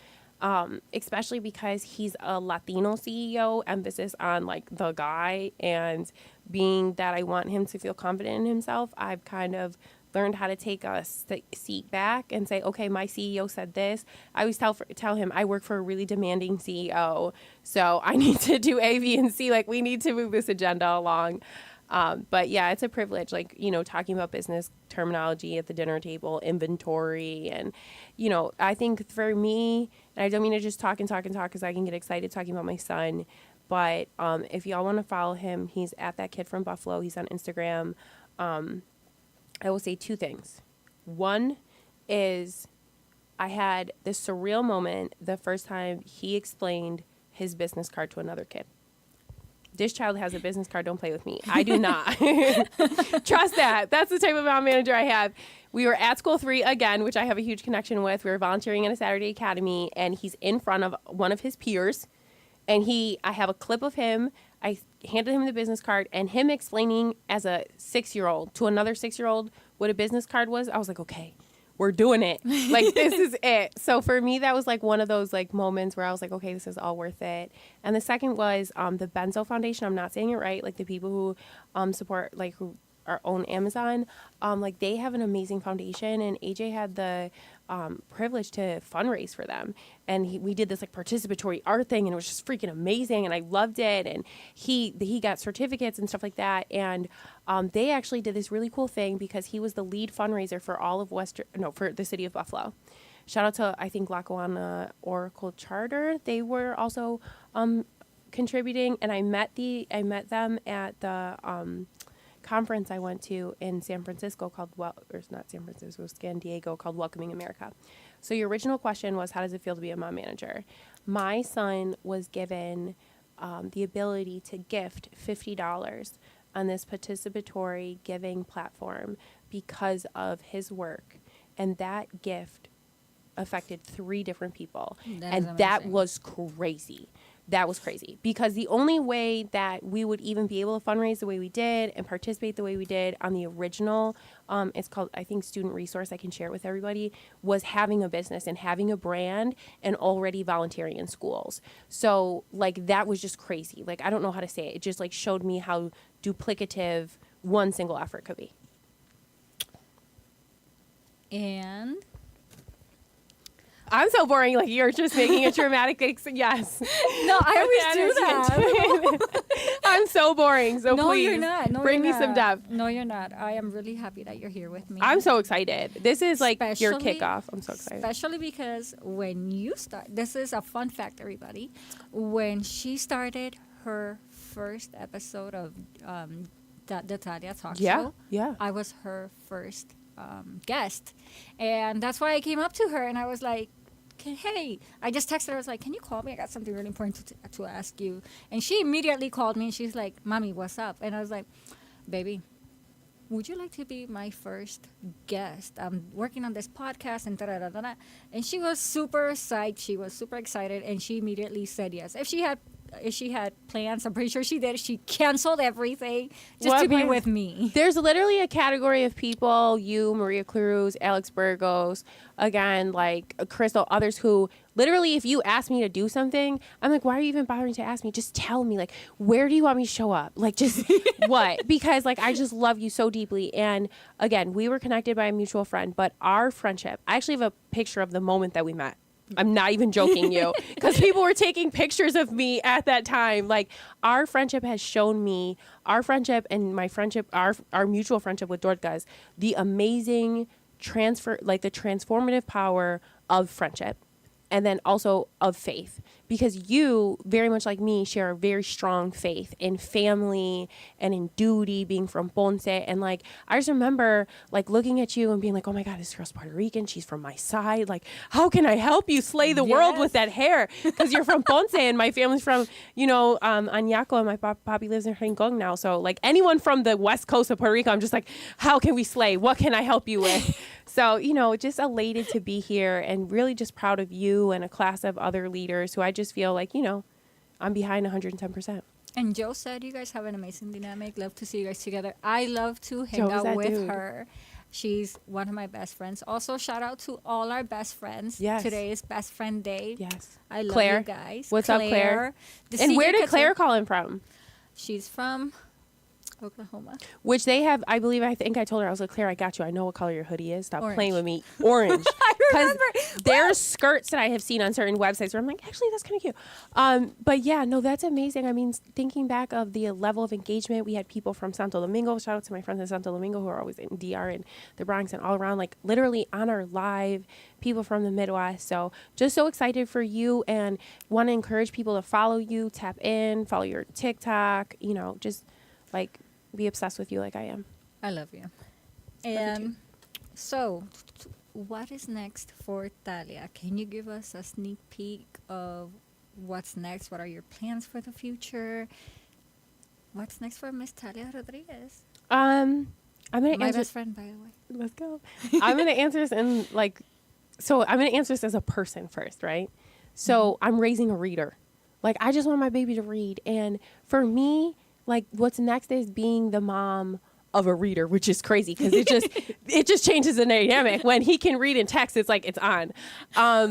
especially because he's a Latino CEO, emphasis on like the guy, and being that I want him to feel confident in himself, I've kind of learned how to take a seat back and say, okay, my CEO said this. I always tell him I work for a really demanding CEO, so I need to do A, B, and C. Like, we need to move this agenda along. But yeah, it's a privilege, like, talking about business terminology at the dinner table, inventory. And, I think for me, and I don't mean to just talk because I can get excited talking about my son. But if y'all want to follow him, he's at That Kid from Buffalo. He's on Instagram. I will say 2 things. One is I had this surreal moment the first time he explained his business card to another kid. This child has a business card. Don't play with me. I do not. Trust that. That's the type of mom manager I have. We were at School 3 again, which I have a huge connection with. We were volunteering at a Saturday academy, and he's in front of one of his peers. And I have a clip of him. I handed him the business card, and him explaining as a 6-year-old to another 6-year-old what a business card was. I was like, okay, we're doing it. Like, this is it. So for me, that was like one of those like moments where I was like, okay, this is all worth it. And the second was the Benzo Foundation. I'm not saying it right. Like the people who support, like who are own Amazon, like they have an amazing foundation, and AJ had the privilege to fundraise for them. And we did this like participatory art thing, and it was just freaking amazing, and I loved it. And he got certificates and stuff like that. And they actually did this really cool thing because he was the lead fundraiser for all of for the city of Buffalo. Shout out to, I think, Lackawanna Oracle Charter. They were also contributing, and I met them at the conference I went to in San Francisco San Diego, called Welcoming America. So your original question was, how does it feel to be a mom manager? My son was given the ability to gift $50 on this participatory giving platform because of his work, and that gift affected 3 different people. That was crazy. That was crazy, because the only way that we would even be able to fundraise the way we did and participate the way we did on the original, it's called, I think, Student Resource, I can share it with everybody, was having a business and having a brand and already volunteering in schools. So like, that was just crazy. Like, I don't know how to say it. It just like showed me how duplicative one single effort could be. And I'm so boring. Like, you're just making a dramatic yes. no, I always do that. I'm so boring. So No, please, you're not. No, bring you're me some not. depth. No, you're not. I am really happy that you're here with me. I'm so excited. This is like your Especially- kickoff. I'm so excited. Especially because when you start, this is a fun fact, everybody. When she started her first episode of the Talia Talk Show, Yeah. I was her first guest. And that's why I came up to her and I was like, hey, I just texted her. I was like, can you call me? I got something really important to ask you. And she immediately called me and she's like, Mommy, what's up? And I was like, baby, would you like to be my first guest? I'm working on this podcast and da-da-da-da-da. And she was super psyched. She was super excited. And she immediately said yes. If she had plans, I'm pretty sure she did. She canceled everything just to be with me. There's literally a category of people, you, Maria Cruz, Alex Burgos, again, like Crystal, others who literally, if you ask me to do something, I'm like, why are you even bothering to ask me? Just tell me, like, where do you want me to show up? Like, just what? Because, like, I just love you so deeply. And again, we were connected by a mutual friend, but our friendship, I actually have a picture of the moment that we met. I'm not even joking you, because people were taking pictures of me at that time. Like, our friendship has shown me, our friendship and my friendship, our mutual friendship with Dorcas, the amazing the transformative power of friendship, and then also of faith. Because you, very much like me, share a very strong faith in family and in duty, being from Ponce. And like, I just remember like looking at you and being like, oh my God, this girl's Puerto Rican. She's from my side. Like, how can I help you slay the world with that hair? Because you're from Ponce and my family's from, Añaco, and my papi lives in Rincon now. So like, anyone from the west coast of Puerto Rico, I'm just like, how can we slay? What can I help you with? So, just elated to be here and really just proud of you and a class of other leaders who I just feel like, I'm behind 110%. And Joe said you guys have an amazing dynamic. Love to see you guys together. I love to hang out with her. She's one of my best friends. Also, shout out to all our best friends. Yes. Today is Best Friend Day. Yes. I love Claire. you guys. What's up, Claire? And where did Claire call in from? She's from Oklahoma. Which they have, I think I told her, I was like, Claire, I got you. I know what color your hoodie is. Stop Orange. playing with me. Orange. I remember. There's skirts that I have seen on certain websites where I'm like, actually, that's kind of cute. But yeah, no, that's amazing. I mean, thinking back of the level of engagement, we had people from Santo Domingo. Shout out to my friends in Santo Domingo who are always in DR and the Bronx and all around, like literally on our live, people from the Midwest. So just so excited for you and want to encourage people to follow you, tap in, follow your TikTok, just like be obsessed with you like I am. I love you. And so, what is next for Talia? Can you give us a sneak peek of what's next? What are your plans for the future? What's next for Miss Talia Rodriguez? I'm gonna My answer. best friend, by the way. Let's go. I'm gonna answer this I'm gonna answer this as a person first, right? So I'm raising a reader. Like, I just want my baby to read, and for me, like, what's next is being the mom of a reader, which is crazy because it just changes the dynamic. When he can read and text, it's like it's on.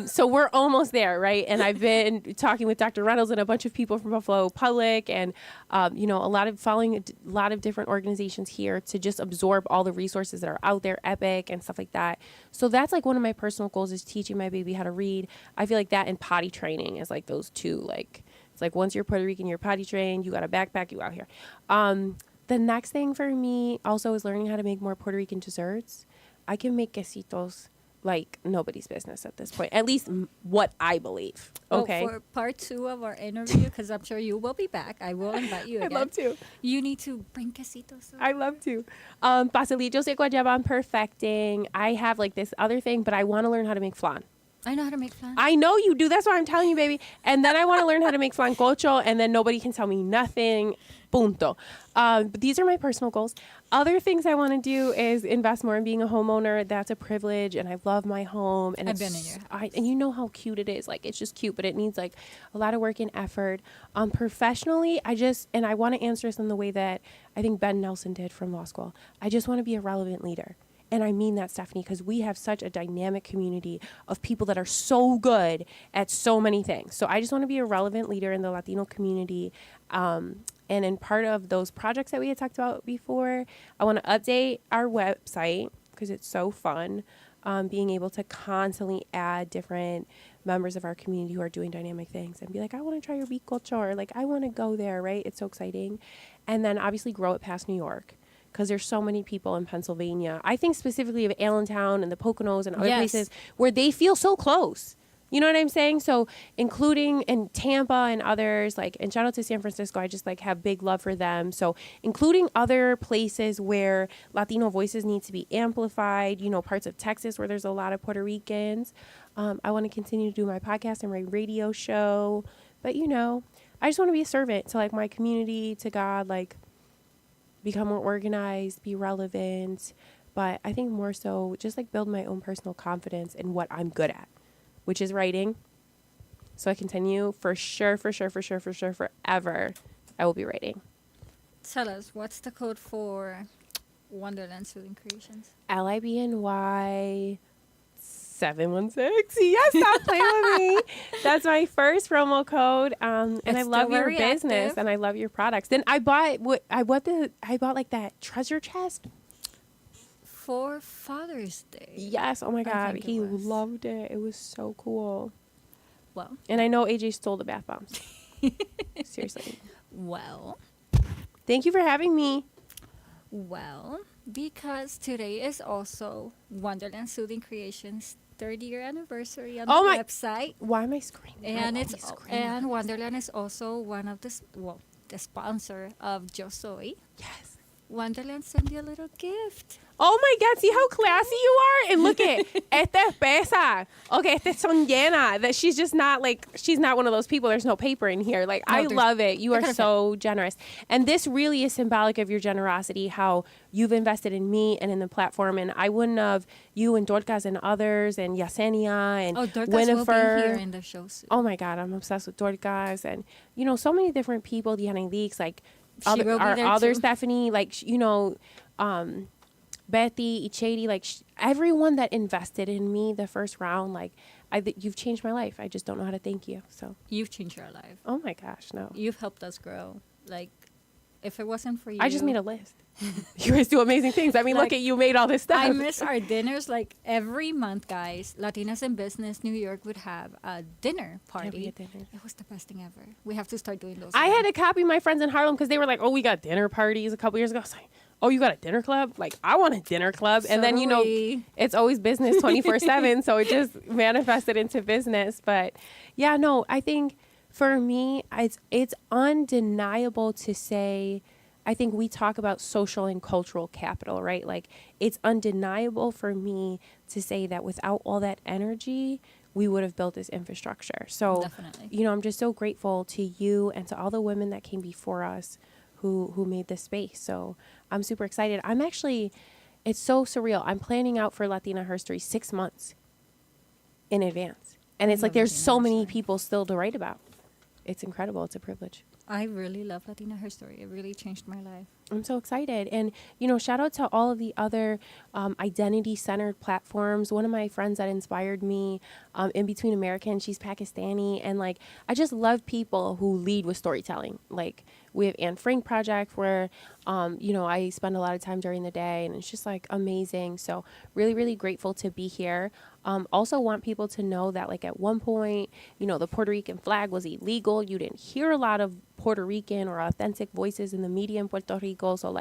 So we're almost there, right? And I've been talking with Dr. Reynolds and a bunch of people from Buffalo Public, and following a lot of different organizations here to just absorb all the resources that are out there, Epic and stuff like that. So that's like one of my personal goals, is teaching my baby how to read. I feel like that and potty training is like those two. Like it's like once you're Puerto Rican, you're potty trained. You got a backpack, you out here. The next thing for me also is learning how to make more Puerto Rican desserts. I can make quesitos like nobody's business at this point, at least what I believe. Okay. For part 2 of our interview, because I'm sure you will be back, I will invite you again. I'd love to. You need to bring quesitos. I love to. Pastelitos de guayaba, I'm perfecting. I have like this other thing, but I want to learn how to make flan. I know how to make flan. I know you do. That's why I'm telling you, baby. And then I want to learn how to make flan cocho, and then nobody can tell me nothing. Punto. But these are my personal goals. Other things I want to do is invest more in being a homeowner. That's a privilege, and I love my home. And I've been in your house. and you know how cute it is. Like, it's just cute, but it needs like a lot of work and effort. Professionally, I want to answer this in the way that I think Ben Nelson did from law school. I just want to be a relevant leader. And I mean that, Stephanie, because we have such a dynamic community of people that are so good at so many things. So I just want to be a relevant leader in the Latino community. And in part of those projects that we had talked about before, I want to update our website because it's so fun. Being able to constantly add different members of our community who are doing dynamic things and be like, I want to try your bicocho, or like, I want to go there, right? It's so exciting. And then obviously grow it past New York, because there's so many people in Pennsylvania. I think specifically of Allentown and the Poconos and other places where they feel so close. You know what I'm saying? So including in Tampa and others, like, and shout out to San Francisco, I just like have big love for them. So including other places where Latino voices need to be amplified, parts of Texas where there's a lot of Puerto Ricans. I want to continue to do my podcast and my radio show. But, I just want to be a servant to like my community, to God, like, become more organized, be relevant, but I think more so just like build my own personal confidence in what I'm good at, which is writing. So I continue for sure, forever. I will be writing. Tell us, what's the code for Wonderland Soothing Creations? LIBNY 716. Yes, stop playing with me. That's my first promo code. And I love your business active. And I love your products. Then I bought like that treasure chest for Father's Day. Yes. Oh my God. He loved it. It was so cool. Well, and I know AJ stole the bath bombs. Seriously. Well, thank you for having me. Well, because today is also Wonderland Soothing Creations 30-year anniversary on the website. Why am I screaming? And Wonderland is also one of the sponsor of Yo Soy. Yes. Wonderland sent you a little gift. Oh my God, see how classy you are? And look at, esta es pesa. Okay, esta son llena. That she's just not like, she's not one of those people. There's no paper in here. Like, no, I love it. You are so generous. And this really is symbolic of your generosity, how you've invested in me and in the platform. And I wouldn't have you and Dorcas and others and Yesenia and Dorcas Winifred. Will be here in the show soon. Oh my God, I'm obsessed with Dorcas. And, so many different people, Diana Leaks, like, other Stephanie, like, Betty, Ichady, like everyone that invested in me the first round, like you've changed my life. I just don't know how to thank you. So you've changed our life. Oh my gosh, no. You've helped us grow. Like, if it wasn't for you, I just made a list. You guys do amazing things. I mean, like, look at you made all this stuff. I miss our dinners. Like every month, guys, Latinas in Business New York would have a dinner party. Yeah, dinner. It was the best thing ever. We have to start doing those. I had to copy my friends in Harlem because they were like, "Oh, we got dinner parties a couple years ago." I was like, "Oh, you got a dinner club?" Like, I want a dinner club. And then, it's always business 24/7. So it just manifested into business. But yeah, no, I think for me, it's undeniable to say, I think we talk about social and cultural capital, right? Like, it's undeniable for me to say that without all that energy, we would have built this infrastructure. So, definitely. I'm just so grateful to you and to all the women that came before us who made this space. So I'm super excited. It's so surreal. I'm planning out for Latina Herstory 6 months in advance. And it's like there's so many people still to write about. It's incredible. It's a privilege. I really love Latina Herstory. It really changed my life. I'm so excited. And, shout out to all of the other identity-centered platforms. One of my friends that inspired me, In Between American, she's Pakistani. And, I just love people who lead with storytelling. We have Anne Frank Project where, I spend a lot of time during the day. And it's just, amazing. So really, really grateful to be here. Also want people to know that, at one point, the Puerto Rican flag was illegal. You didn't hear a lot of Puerto Rican or authentic voices in the media in Puerto Rico. So,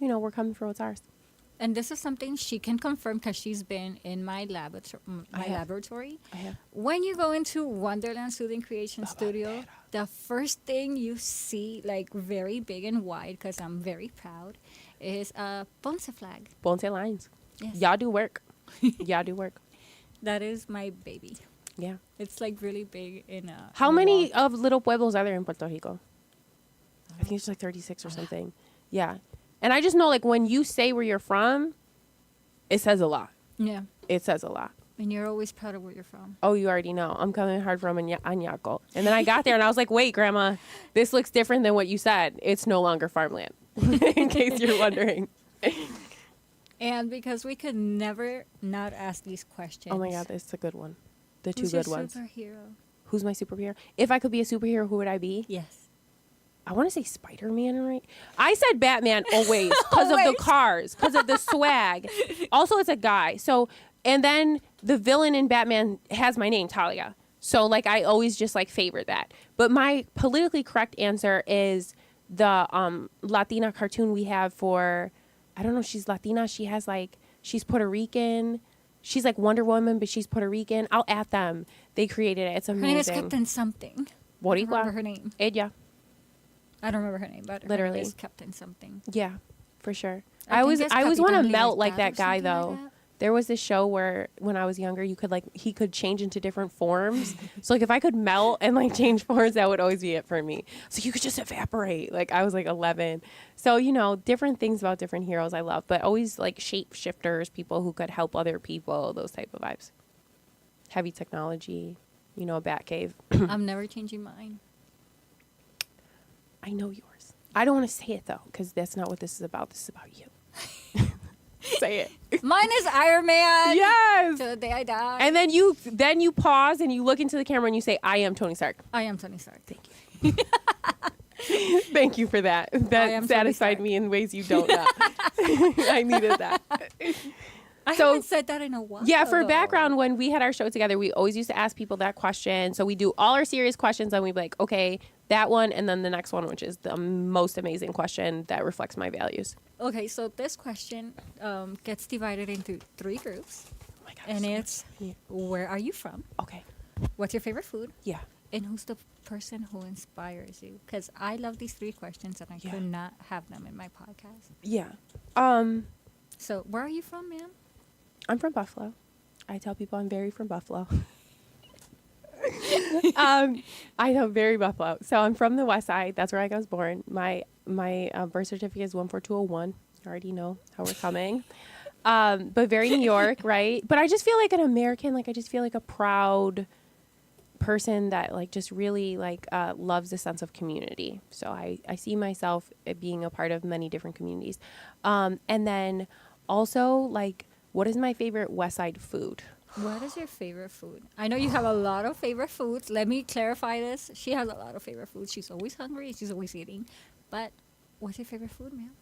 we're coming for what's ours. And this is something she can confirm because she's been in my laboratory. I have. When you go into Wonderland Soothing Creation Studio, the first thing you see, very big and wide, because I'm very proud, is a Ponce flag. Ponce lines. Yes. Y'all do work. Y'all do work. That is my baby. Yeah. It's really big in a. How in a many wall. of little pueblos are there in Puerto Rico? I think it's 36 or something. Yeah. And I just know, when you say where you're from, it says a lot. Yeah. It says a lot. And you're always proud of where you're from. Oh, you already know. I'm coming hard from Añaco. And then I got there and I was like, wait, Grandma, this looks different than what you said. It's no longer farmland, in case you're wondering. And because we could never not ask these questions. Oh, my God, this is a good one. The two Who's good your ones. superhero? Who's my superhero? If I could be a superhero, who would I be? Yes. I want to say Spider-Man, right? I said Batman always because of the Always. cars, because of the swag. Also, it's a guy. So, and then the villain in Batman has my name, Talia. So, I always just, favor that. But my politically correct answer is the Latina cartoon we have for, I don't know, she's Latina. She has, she's Puerto Rican. She's like Wonder Woman, but she's Puerto Rican. I'll at them. They created it. It's Her amazing. name is Captain something. I don't remember her name. Ella. I don't remember her name, but Literally. her name is Captain something. Yeah, for sure. I I think always it's want to Capitan melt like Libertad that guy or something though. like that. There was this show where when I was younger, you could he could change into different forms. So if I could melt and change forms, that would always be it for me. So you could just evaporate. I was 11. So, different things about different heroes I love, but always shapeshifters, people who could help other people, those type of vibes. Heavy technology, a bat cave. I'm never changing mine. I know yours. I don't want to say it though, because that's not what this is about. This is about you. Say it. Mine is Iron Man. Yes. Till the day I die. And then you pause and you look into the camera and you say, I am Tony Stark. I am Tony Stark. Thank you. Thank you for that. I am That Tony satisfied Stark. me in ways you don't know. I needed that. I So- haven't said that in a while. Yeah, for though. background, when we had our show together, we always used to ask people that question. So we do all our serious questions and we'd be like, okay, that one and then the next one, which is the most amazing question that reflects my values. Okay, so this question gets divided into 3 groups. Oh my gosh. And it's, Yeah. where are you from? Okay. What's your favorite food? Yeah. And who's the person who inspires you? Because I love these 3 questions and I Yeah. could not have them in my podcast. Yeah. So where are you from, ma'am? I'm from Buffalo. I tell people I'm very from Buffalo. I know, very Buffalo. So I'm from the West Side. That's where I was born. My birth certificate is 14201. You already know how we're coming. But very New York, right? But I just feel like an American. I just feel like a proud person that just really loves the sense of community. So I see myself being a part of many different communities. And then also what is my favorite West Side food? What is your favorite food? I know you have a lot of favorite foods. Let me clarify this. She has a lot of favorite foods. She's always hungry. She's always eating. But what's your favorite food, ma'am?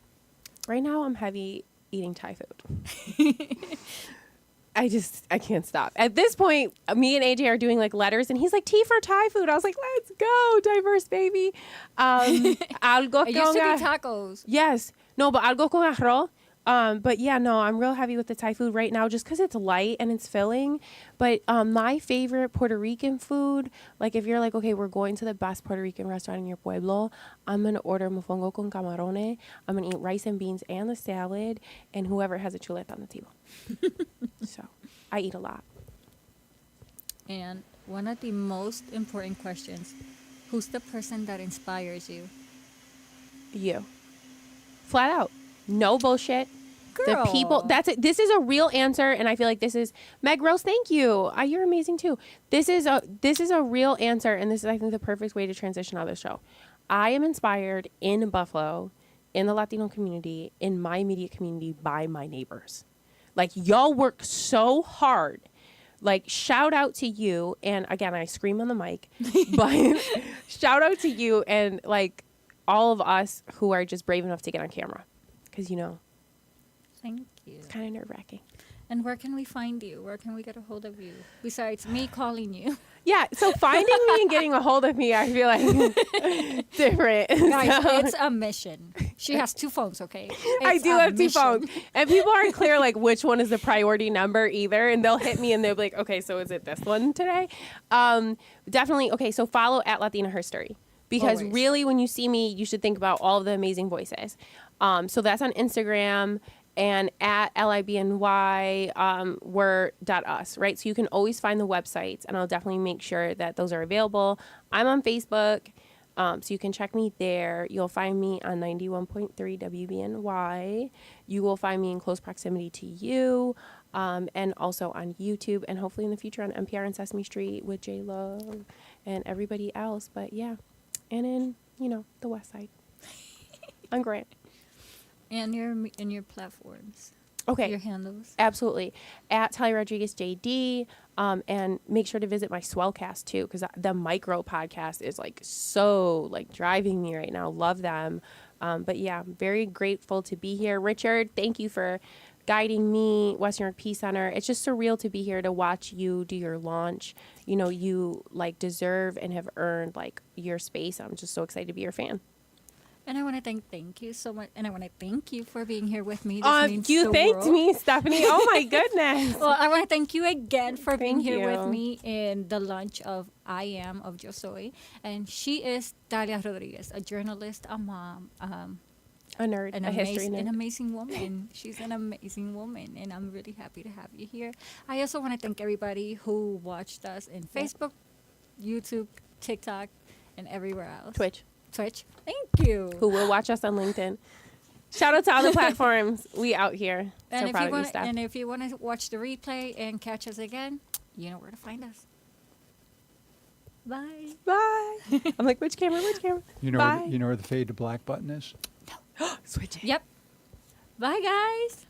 Right now I'm heavy eating Thai food. I can't stop. At this point, me and AJ are doing letters and he's like, T for Thai food. I was like, let's go, diverse baby. Algo It used to con be tacos. Yes. No, but algo con arroz. But yeah, no, I'm real heavy with the Thai food right now just because it's light and it's filling. But my favorite Puerto Rican food, if you're okay, we're going to the best Puerto Rican restaurant in your pueblo, I'm going to order mofongo con camarones. I'm going to eat rice and beans and the salad and whoever has a chuleta on the table. So I eat a lot. And one of the most important questions, who's the person that inspires you? You. Flat out. No bullshit. Girl. The people, that's it. This is a real answer. And I feel like this is, Meg Rose, thank you. You're amazing too. This is a real answer. And this is, I think, the perfect way to transition out of the show. I am inspired in Buffalo in the Latino community, in my immediate community, by my neighbors. Like, y'all work so hard. Like, shout out to you. And again, I scream on the mic, but shout out to you and like all of us who are just brave enough to get on camera. Because, you know, Thank you. it's kind of nerve wracking. And where can we find you? Where can we get a hold of you? Besides me calling you. Yeah, so finding me and getting a hold of me, I feel like different. Guys, So- it's a mission. She has 2 phones, okay? I It's do a have 2 mission. phones. And people aren't clear like which one is the priority number either. And they'll hit me and they'll be like, okay, so is it this one today? Definitely. Okay, so follow at Latina Herstory. Because Always. really when you see me, you should think about all of the amazing voices. So that's on Instagram and at LIBNY, we're.us, right? So you can always find the websites and I'll definitely make sure that those are available. I'm on Facebook. So you can check me there. You'll find me on 91.3 WBNY. You will find me in close proximity to you, and also on YouTube, and hopefully in the future on NPR and Sesame Street with J Lo and everybody else. But yeah, and in, you know, the West Side. on Grant. And your platforms. Okay. Your handles. Absolutely. At Talia Rodriguez JD. And make sure to visit my Swellcast too, because the micro podcast is like so like driving me right now. Love them. But yeah, I'm very grateful to be here. Richard, thank you for guiding me, Western York Peace Center. It's just surreal to be here to watch you do your launch. You know, you like deserve and have earned like your space. I'm just so excited to be your fan. And I want to thank you so much. And I want to thank you for being here with me. This means You the thanked world. me, Stephanie. Oh my goodness. Well, I want to thank you again for being Thank here with you. me in the launch of I Am of Yo Soy. And she is Talia Rodriguez, a journalist, a mom, A nerd, a history an nerd. amazing woman. She's an amazing woman, and I'm really happy to have you here. I also want to thank everybody who watched us in Facebook, YouTube, TikTok, and everywhere else. Twitch. Thank you. Who will watch us on LinkedIn. Shout out to all the platforms. We out here. And So if proud you of you, want, Steph. and if you want to watch the replay and catch us again, you know where to find us. Bye. Bye. I'm like, which camera? You know, Bye. you know where the fade to black button is? Switch it. Yep. Bye, guys.